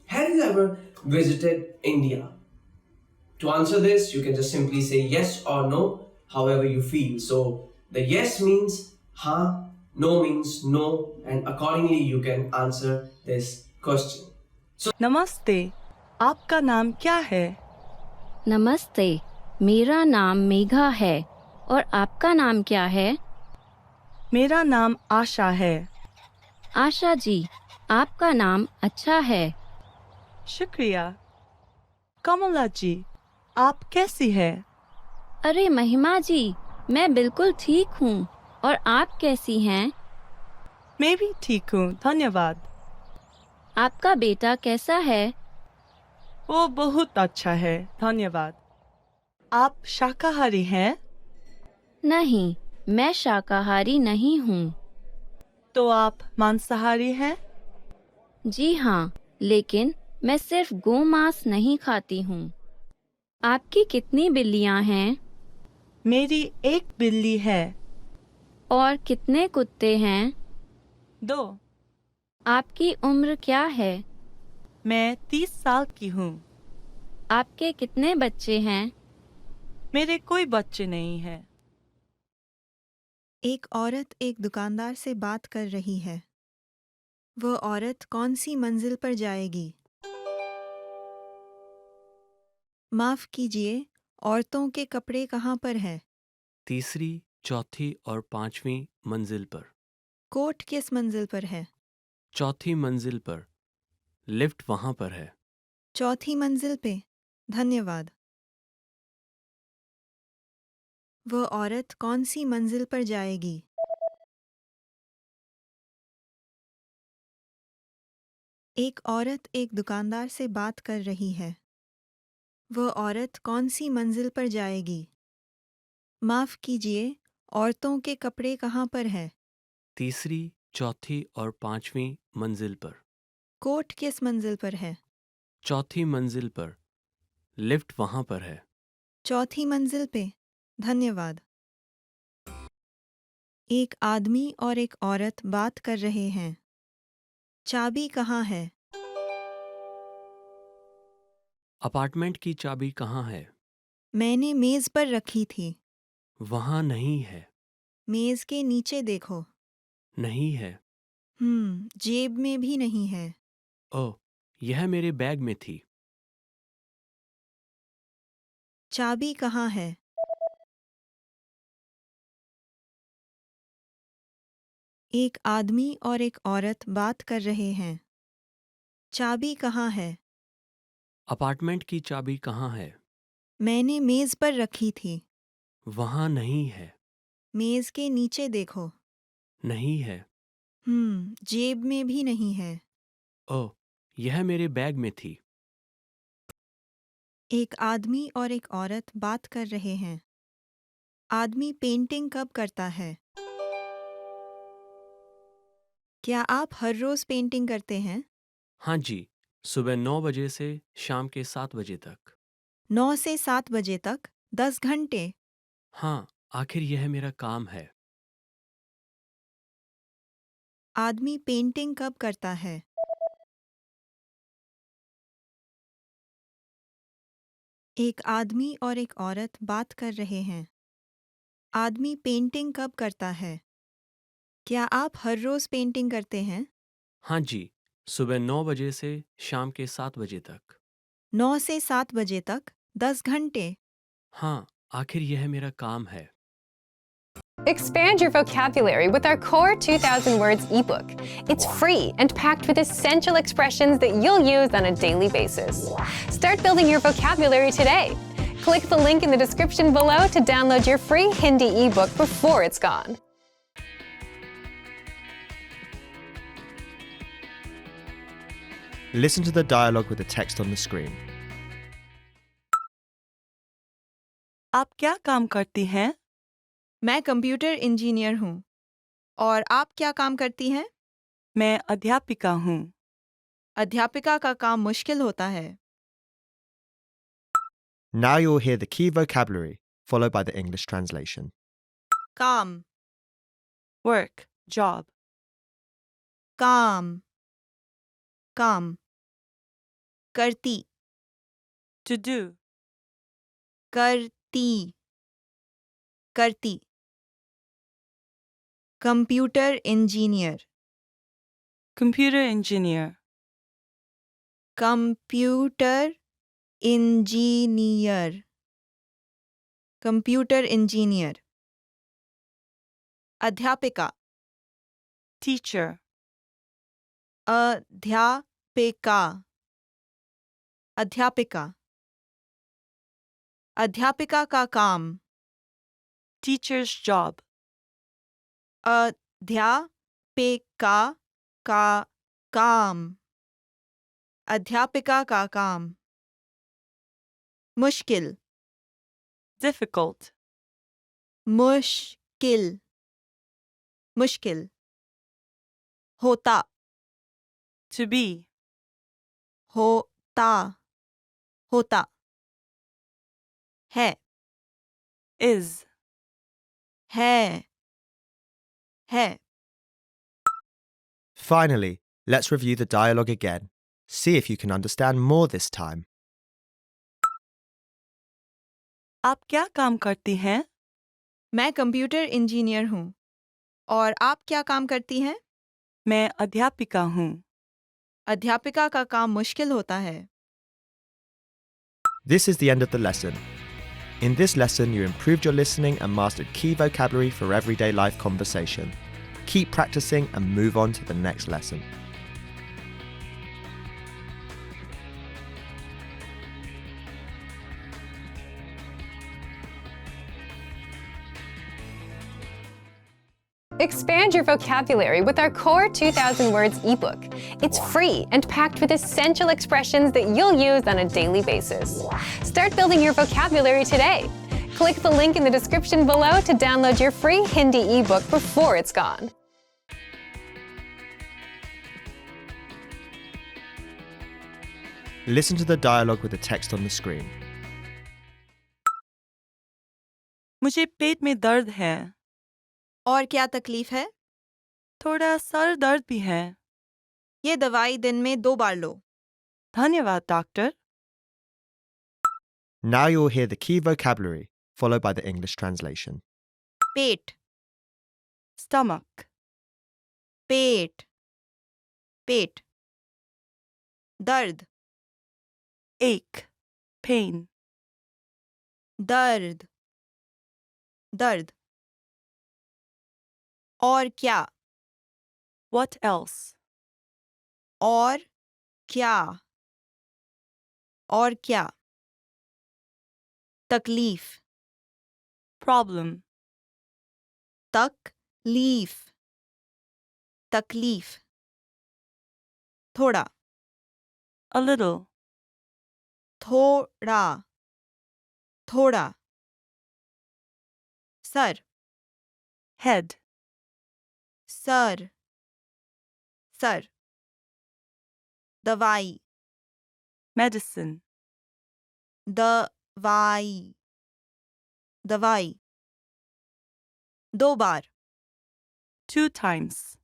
Have you ever visited India? To answer this, you can just simply say yes or no, however you feel. So the yes means हाँ, no means no, and accordingly you can answer this question. नमस्ते, आपका नाम क्या है? नमस्ते, मेरा नाम मेघा है और आपका नाम क्या है? मेरा नाम आशा है। आशा जी, आपका नाम अच्छा है। शुक्रिया। कमला जी, आप कैसी है? अरे महिमा जी, मैं बिल्कुल ठीक हूँ और आप कैसी हैं? मैं भी ठीक हूँ, धन्यवाद। आपका बेटा कैसा है? वो बहुत अच्छा है, धन्यवाद। आप शाकाहारी हैं? नहीं, मैं शाकाहारी नहीं हूँ। तो आप मांसाहारी हैं? जी हाँ, लेकिन मैं सिर्फ गोमांस नहीं खाती हूँ। आपकी कितनी बिल्लियाँ हैं? मेरी एक बिल्ली है। और कितने कुत्ते हैं? 2। आपकी उम्र क्या है? मैं 30 साल की हूँ। आपके कितने बच्चे हैं? मेरे कोई बच्चे नहीं हैं। एक औरत एक दुकानदार से बात कर रही है। वह औरत कौन सी मंजिल पर जाएगी? माफ कीजिए, औरतों के कपड़े कहाँ पर है? तीसरी, चौथी और पांचवी मंजिल पर। कोट किस मंजिल पर है? चौथी मंजिल पर। लिफ्ट वहां पर है। चौथी मंजिल पे। धन्यवाद। वह औरत कौन सी मंजिल पर जाएगी? एक औरत एक दुकानदार से बात कर रही है। वह औरत कौन सी मंजिल पर जाएगी? माफ कीजिए, औरतों के कपड़े कहाँ पर है? तीसरी, चौथी और पांचवी मंजिल पर। कोट किस मंजिल पर है? चौथी मंजिल पर। लिफ्ट वहां पर है। चौथी मंजिल पे। धन्यवाद। एक आदमी और एक औरत बात कर रहे हैं। चाबी कहाँ है? अपार्टमेंट की चाबी कहाँ है? मैंने मेज पर रखी थी। वहां नहीं है। मेज के नीचे देखो। नहीं है। जेब में भी नहीं है। ओह, यह मेरे बैग में थी। चाबी कहाँ है? एक आदमी और एक औरत बात कर रहे हैं। चाबी कहाँ है? अपार्टमेंट की चाबी कहाँ है? मैंने मेज पर रखी थी। वहां नहीं है। मेज के नीचे देखो। नहीं है। जेब में भी नहीं है। ओह, यह मेरे बैग में थी। एक आदमी और एक औरत बात कर रहे हैं। आदमी पेंटिंग कब करता है? क्या आप हर रोज पेंटिंग करते हैं? हाँ जी, सुबह 9 बजे से शाम के 7 बजे तक। 9 से 7 बजे तक 10 घंटे। हाँ, आखिर यह मेरा काम है। आदमी पेंटिंग कब करता है? एक आदमी और एक औरत बात कर रहे हैं। आदमी पेंटिंग कब करता है? क्या आप हर रोज पेंटिंग करते हैं? हाँ जी, सुबह 9 बजे से शाम के 7 बजे तक। 9 से 7 बजे तक 10 घंटे। हाँ, आखिर यह मेरा काम है। Expand your vocabulary with our core 2000 words ebook. It's free and packed with essential expressions that you'll use on a daily basis. Start building your vocabulary today. Click the link in the description below to download your free Hindi ebook before it's gone. Listen to the dialogue with the text on the screen. आप क्या काम करती हैं? मैं computer engineer हूँ। और आप क्या काम करती हैं? मैं अध्यापिका हूँ। अध्यापिका का काम मुश्किल होता है। Now you'll hear the key vocabulary, followed by the English translation. काम, Work, job. काम, काम. करती, To do. करती, करती. Computer engineer, Computer engineer. Computer engineer, computer engineer. अध्यापिका, Teacher. अध्यापिका, अध्यापिका. अध्यापिका का काम, Teacher's job. अध्यापिका का काम, अध्यापिका का काम. मुश्किल, Difficult. मुश्किल, मुश्किल. होता, To be. होता, होता. है, Is. है, है. Finally, let's review the dialogue again. See if you can understand more this time. आप क्या काम करती हैं? मैं कंप्यूटर इंजीनियर हूँ. और आप क्या काम करती हैं? मैं अध्यापिका हूँ. अध्यापिका का काम मुश्किल होता है. This is the end of the lesson. In this lesson, you improved your listening and mastered key vocabulary for everyday life conversation. Keep practicing and move on to the next lesson. Expand your vocabulary with our Core 2000 Words ebook. It's free and packed with essential expressions that you'll use on a daily basis. Start building your vocabulary today. Click the link in the description below to download your free Hindi ebook before it's gone. Listen to the dialogue with the text on the screen. मुझे पेट में दर्द है. और क्या तकलीफ है? थोड़ा sir दर्द भी है. ये दवाई दिन में 2 बार लो. धन्यवाद doctor. Now you'll hear the key vocabulary, followed by the English translation. Pet, Stomach. पेट, पेट. दर्द, Ache. Pain. दर्द, दर्द. और क्या? What else? और क्या? और क्या? तकलीफ, Problem. तकलीफ, तकलीफ. थोड़ा, A little. थोड़ा, थोड़ा. Sir, Head. Sir, sir. दवाई, Medicine. दवाई, दवाई. 2 बार, 2 times.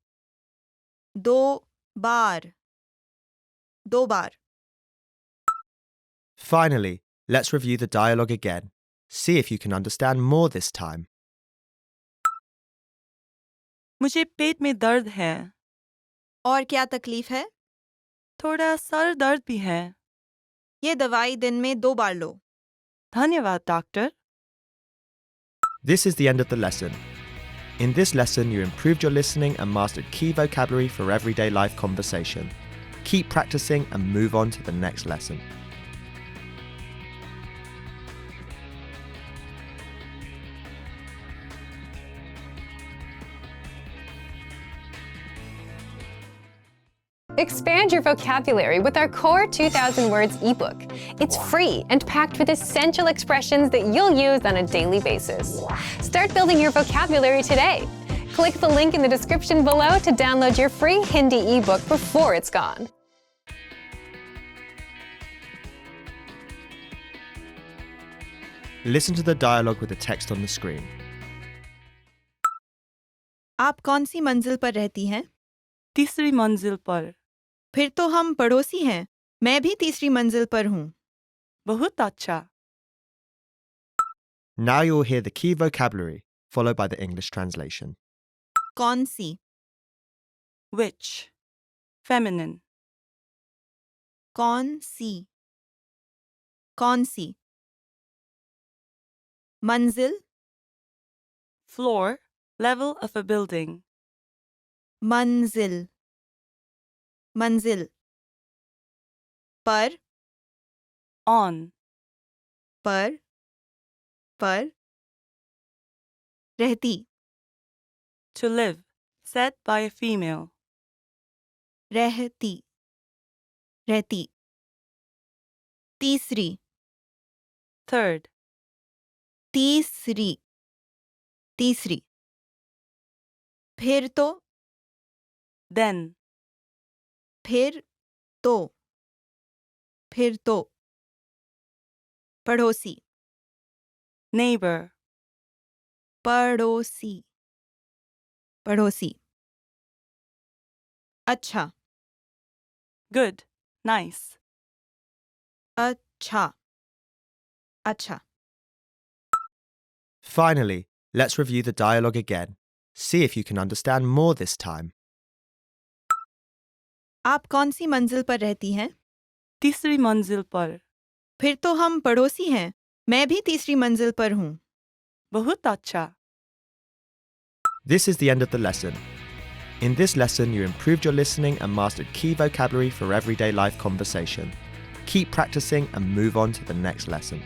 2 bar, 2 bar. Finally, let's review the dialogue again. See if you can understand more this time. मुझे पेट में दर्द है. और क्या तकलीफ है? थोड़ा सर दर्द भी है. ये दवाई दिन में 2 बार लो. धन्यवाद doctor. This is the end of the lesson. In this lesson, you improved your listening and mastered key vocabulary for everyday life conversation. Keep practicing and move on to the next lesson. Expand your vocabulary with our Core 2000 Words ebook. It's free and packed with essential expressions that you'll use on a daily basis. Start building your vocabulary today. Click the link in the description below to download your free Hindi ebook before it's gone. Listen to the dialogue with the text on the screen. आप कौन सी मंजिल पर रहती हैं? तीसरी मंजिल पर। फिर तो हम पड़ोसी हैं। मैं भी तीसरी मंजिल पर हूँ। बहुत अच्छा। Now you'll hear the key vocabulary, followed by the English translation. कौन सी? Which? Feminine. कौन सी? कौन सी? मंजिल? Floor, level of a building. मंजिल मंजिल पर On. पर रहती To live, said by a female. रहती तीसरी Third. तीसरी फिर तो Then. फिर तो पड़ोसी Neighbor. पड़ोसी अच्छा Good. Nice. अच्छा Finally, let's review the dialogue again. See if you can understand more this time. आप कौन सी मंजिल पर रहती हैं? तीसरी मंजिल पर। फिर तो हम पड़ोसी हैं। मैं भी तीसरी मंजिल पर हूँ। बहुत अच्छा। This is the end of the lesson. In this lesson, you improved your listening and mastered key vocabulary for everyday life conversation. Keep practicing and move on to the next lesson.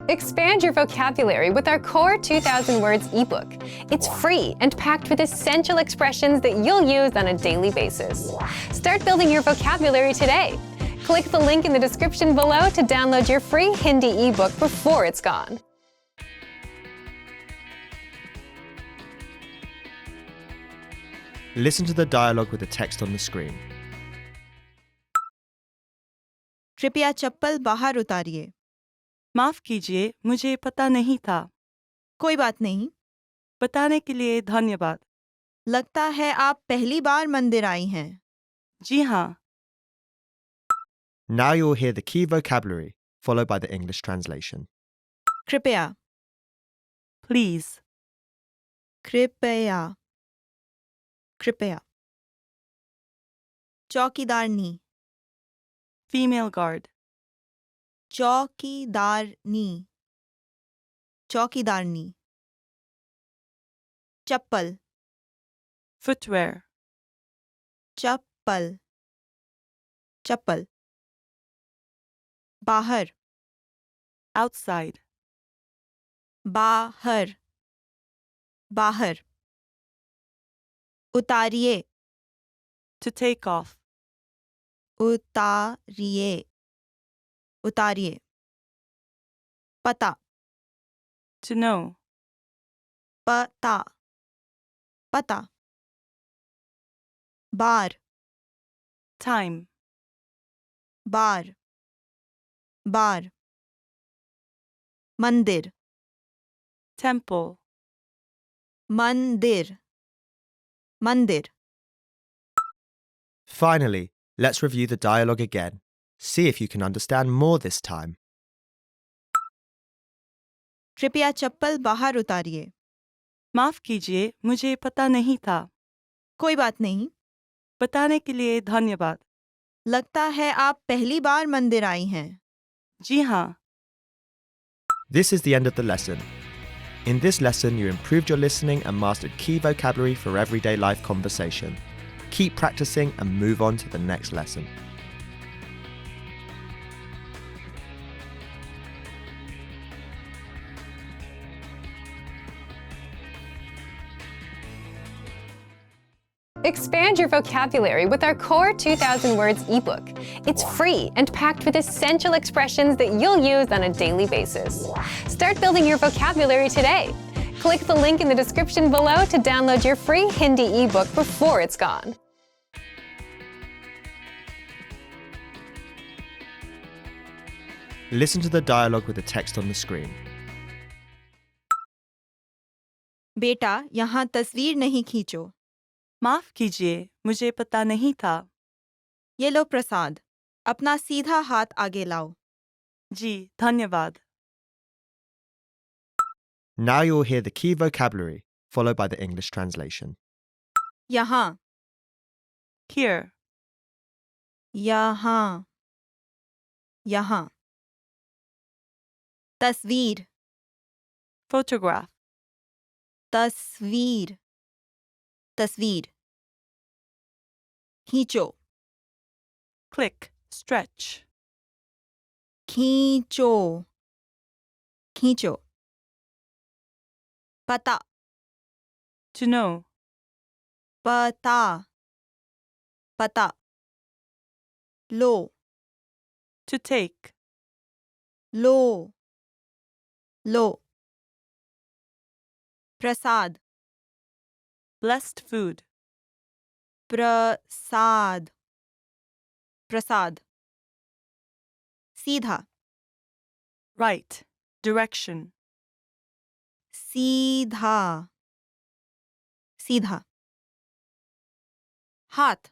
Expand your vocabulary with our Core 2000 Words ebook. It's free and packed with essential expressions that you'll use on a daily basis. Start building your vocabulary today. Click the link in the description below to download your free Hindi ebook before it's gone. Listen to the dialogue with the text on the screen. कृपया चप्पल बाहर उतारिए। माफ कीजिए, मुझे पता नहीं था। कोई बात नहीं। बताने के लिए धन्यवाद। लगता है आप पहली बार मंदिर आई हैं। जी हाँ। Now you'll hear the key vocabulary, followed by the English translation. कृपया Please. कृपया चौकीदारनी Female guard. चौकीदारनी चप्पल Footwear. चप्पल बाहर Outside. बाहर उतारिए To take off. उतारिए पता To know. पता बार Time. बार मंदिर Temple. मंदिर Finally, let's review the dialogue again. See if you can understand more this time. कृपया चप्पल बाहर उतारिए। माफ कीजिए, मुझे पता नहीं था। कोई बात नहीं। बताने के लिए धन्यवाद। लगता है आप पहली बार मंदिर आई हैं। जी हाँ। This is the end of the lesson. In this lesson, you improved your listening and mastered key vocabulary for everyday life conversation. Keep practicing and move on to the next lesson. Expand your vocabulary with our Core 2000 Words ebook. It's free and packed with essential expressions that you'll use on a daily basis. Start building your vocabulary today. Click the link in the description below to download your free Hindi ebook before it's gone. Listen to the dialogue with the text on the screen. बेटा यहाँ तस्वीर नहीं खींचो। माफ कीजिए, मुझे पता नहीं था। ये लो प्रसाद, अपना सीधा हाथ आगे लाओ। जी, धन्यवाद। Now you'll hear the key vocabulary, followed by the English translation. यहाँ, Here, यहाँ, यहाँ। तस्वीर, photograph, तस्वीर, तस्वीर। खींचो, click, stretch, खींचो, खींचो। पता, to know, पता, पता। लो, to take, low, low. Prasad, blessed food, प्रसाद, प्रसाद। सीधा, right, direction, सीधा, सीधा। हाथ,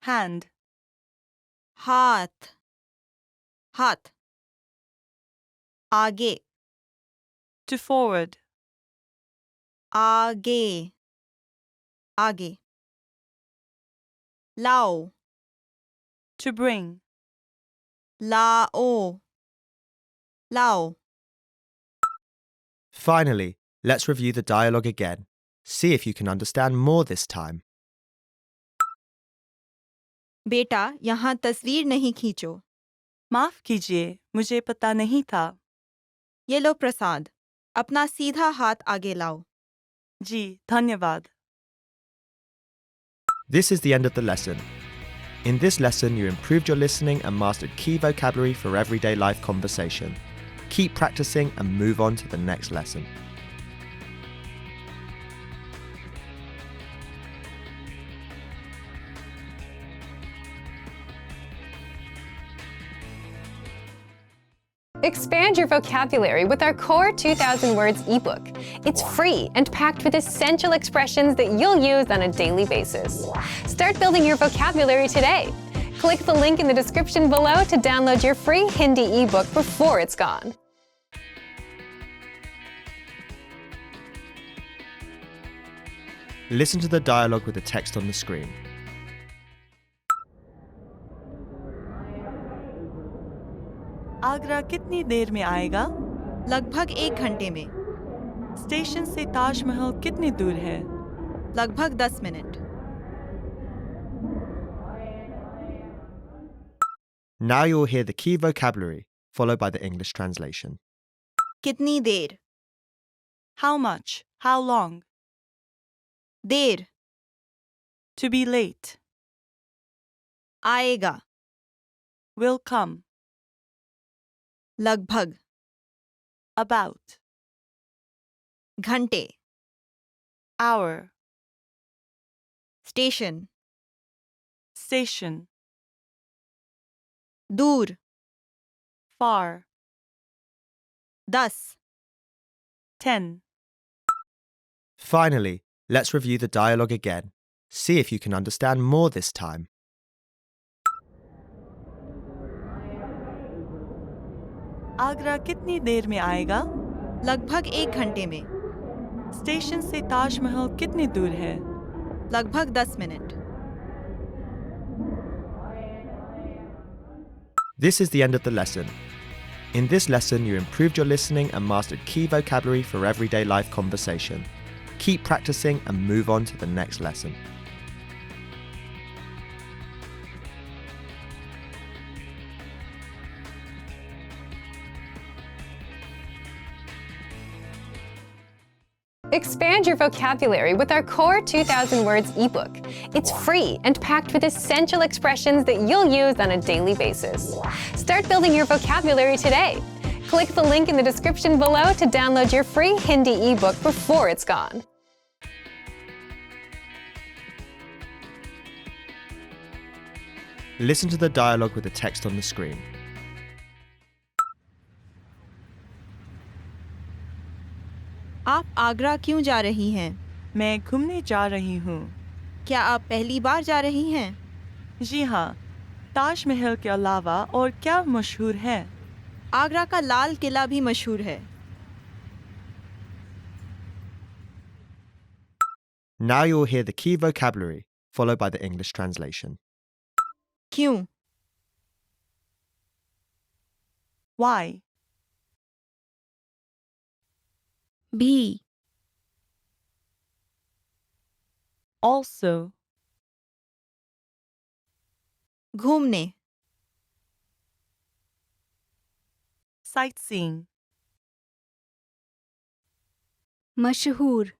hand, हाथ, हाथ। आगे, to forward, आगे, आगे। लाओ, to bring, लाओ, लाओ। Finally, let's review the dialogue again. See if you can understand more this time. बेटा यहाँ तस्वीर नहीं खींचो। माफ कीजिए, मुझे पता नहीं था। ये लो प्रसाद, अपना सीधा हाथ आगे लाओ। जी, धन्यवाद। This is the end of the lesson. In this lesson, you improved your listening and mastered key vocabulary for everyday life conversation. Keep practicing and move on to the next lesson. Expand your vocabulary with our Core 2000 Words ebook. It's free and packed with essential expressions that you'll use on a daily basis. Start building your vocabulary today. Click the link in the description below to download your free Hindi ebook before it's gone. Listen to the dialogue with the text on the screen. Agra कितनी देर में आएगा? लगभग 1 घंटे में। Station से ताजमहल कितनी दूर है? लगभग 10 minute. Now you'll hear the key vocabulary, followed by the English translation. कितनी देर, How much? How long? There, To be late. आएगा, Will come. लगभग, About. घंटे, Hour. Station, Station. दूर, Far. 10, 10. Finally, let's review the dialogue again. See if you can understand more this time. Agra कितनी देर में आएगा? लगभग 1 घंटे में। स्टेशन से ताजमहल कितनी दूर है? लगभग 10 minute. This is the end of the lesson. In this lesson, you improved your listening and mastered key vocabulary for everyday life conversation. Keep practicing and move on to the next lesson. Expand your vocabulary with our Core 2000 Words ebook. It's free and packed with essential expressions that you'll use on a daily basis. Start building your vocabulary today. Click the link in the description below to download your free Hindi ebook before it's gone. Listen to the dialogue with the text on the screen. आप आगरा क्यों जा रही हैं? मैं घूमने जा रही हूँ। क्या आप पहली बार जा रही हैं? जी हाँ, ताजमहल के अलावा और क्या मशहूर है? आगरा का लाल किला भी मशहूर है। Now you'll hear the key vocabulary, followed by the English translation. क्यों? Why? भी, Also. घूमने, Sightseeing. मशहूर,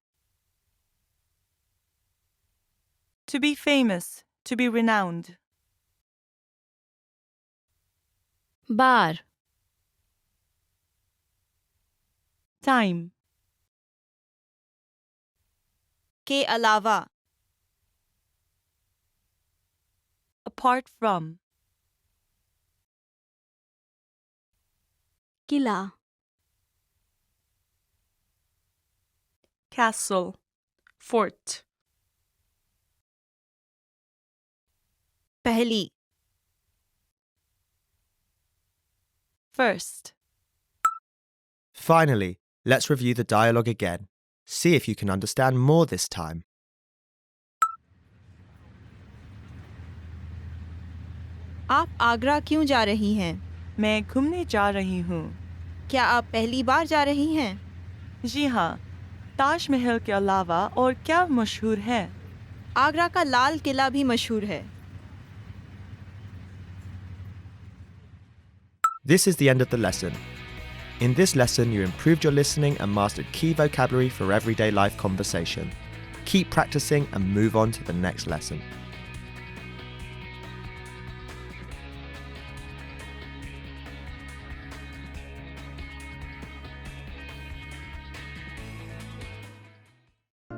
To be famous, to be renowned. Bar, Time. के अलावा, Apart from. Qila, Castle. Fort. पहली, First. Finally, let's review the dialogue again. See if you can understand more this time. आप आगरा क्यों जा रही हैं? मैं घूमने जा रही हूँ। क्या आप पहली बार जा रही हैं? जी हाँ, ताजमहल के अलावा और क्या मशहूर है? आगरा का लाल किला भी मशहूर है। This is the end of the lesson. In this lesson, you improved your listening and mastered key vocabulary for everyday life conversation. Keep practicing and move on to the next lesson.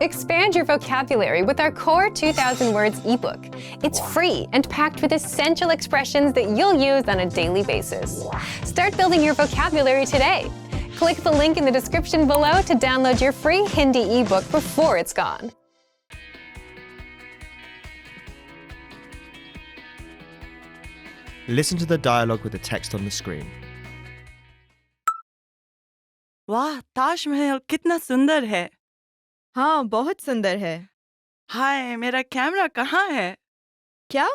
Expand your vocabulary with our Core 2000 Words ebook. It's free and packed with essential expressions that you'll use on a daily basis. Start building your vocabulary today. Click the link in the description below to download your free Hindi ebook before it's gone. Listen to the dialogue with the text on the screen. वाह, ताजमहल कितना सुंदर है। हाँ, बहुत सुंदर है। हाय, मेरा camera कहाँ है? क्या?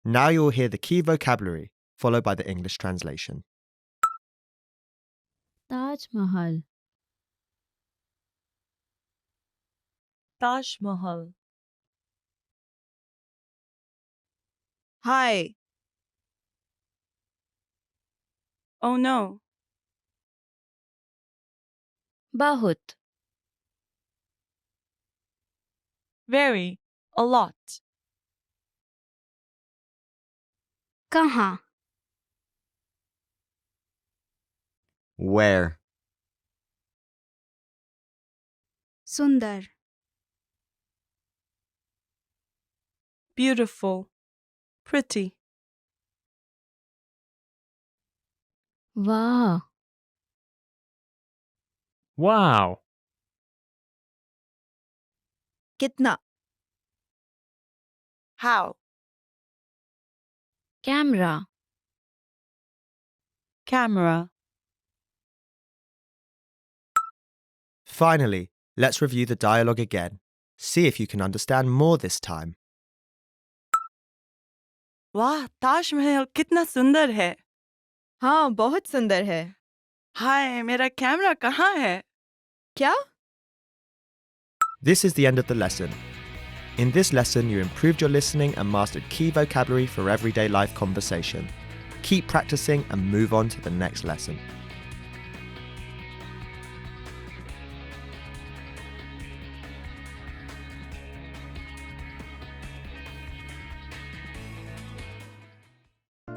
Now you'll hear the key vocabulary, followed by the English translation. Taj Mahal, Taj Mahal. Hi, Oh no. बहुत, Very. A lot. कहाँ? Where? सुंदर, Beautiful. Pretty. वाह, Wow! कितना? How? Camera, Camera. Finally, let's review the dialogue again. See if you can understand more this time. वाह, ताजमहल कितना सुंदर है। हाँ, बहुत सुंदर है। हाय, मेरा कैमरा कहाँ है? क्या? This is the end of the lesson. In this lesson, you improved your listening and mastered key vocabulary for everyday life conversation. Keep practicing and move on to the next lesson.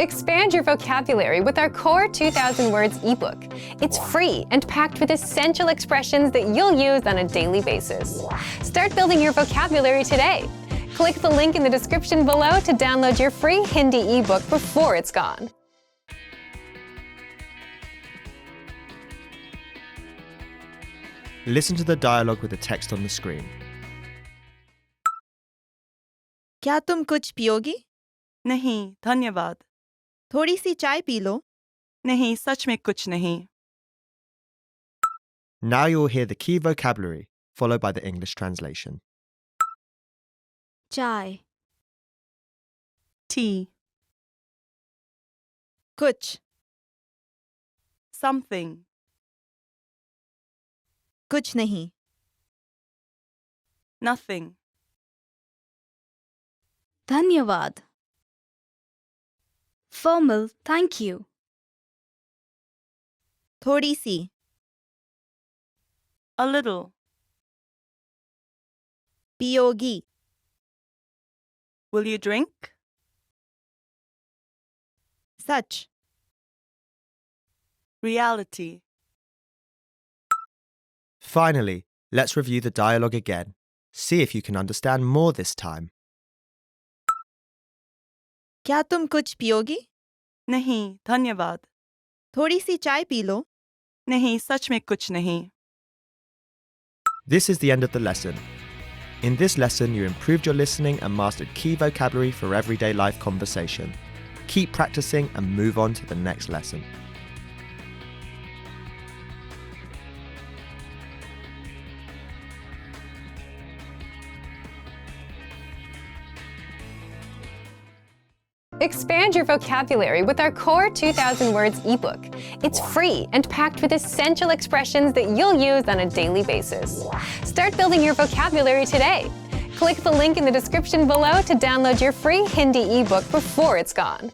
Expand your vocabulary with our Core 2000 Words ebook. It's free and packed with essential expressions that you'll use on a daily basis. Start building your vocabulary today. Click the link in the description below to download your free Hindi ebook before it's gone. Listen to the dialogue with the text on the screen. क्या तुम कुछ पियोगी? नहीं, धन्यवाद। थोड़ी सी चाय P low? नहीं, सच में कुछ नहीं। Now you'll hear the key vocabulary, followed by the English translation. चाय, Tea. कुछ. Something. कुछ नहीं, Nothing. धन्यवाद, formal thank you, थोड़ी सी, A little. पियोगी, Will you drink? Such, Reality. Finally, let's review the dialogue again. See if you can understand more this time. क्या तुम कुछ पियोगी? नहीं, धन्यवाद। थोड़ी सी चाय पी लो? नहीं, सच में कुछ नहीं। This is the end of the lesson. In this lesson, you improved your listening and mastered key vocabulary for everyday life conversation. Keep practicing and move on to the next lesson. Expand your vocabulary with our Core 2000 Words ebook. It's free and packed with essential expressions that you'll use on a daily basis. Start building your vocabulary today. Click the link in the description below to download your free Hindi ebook before it's gone.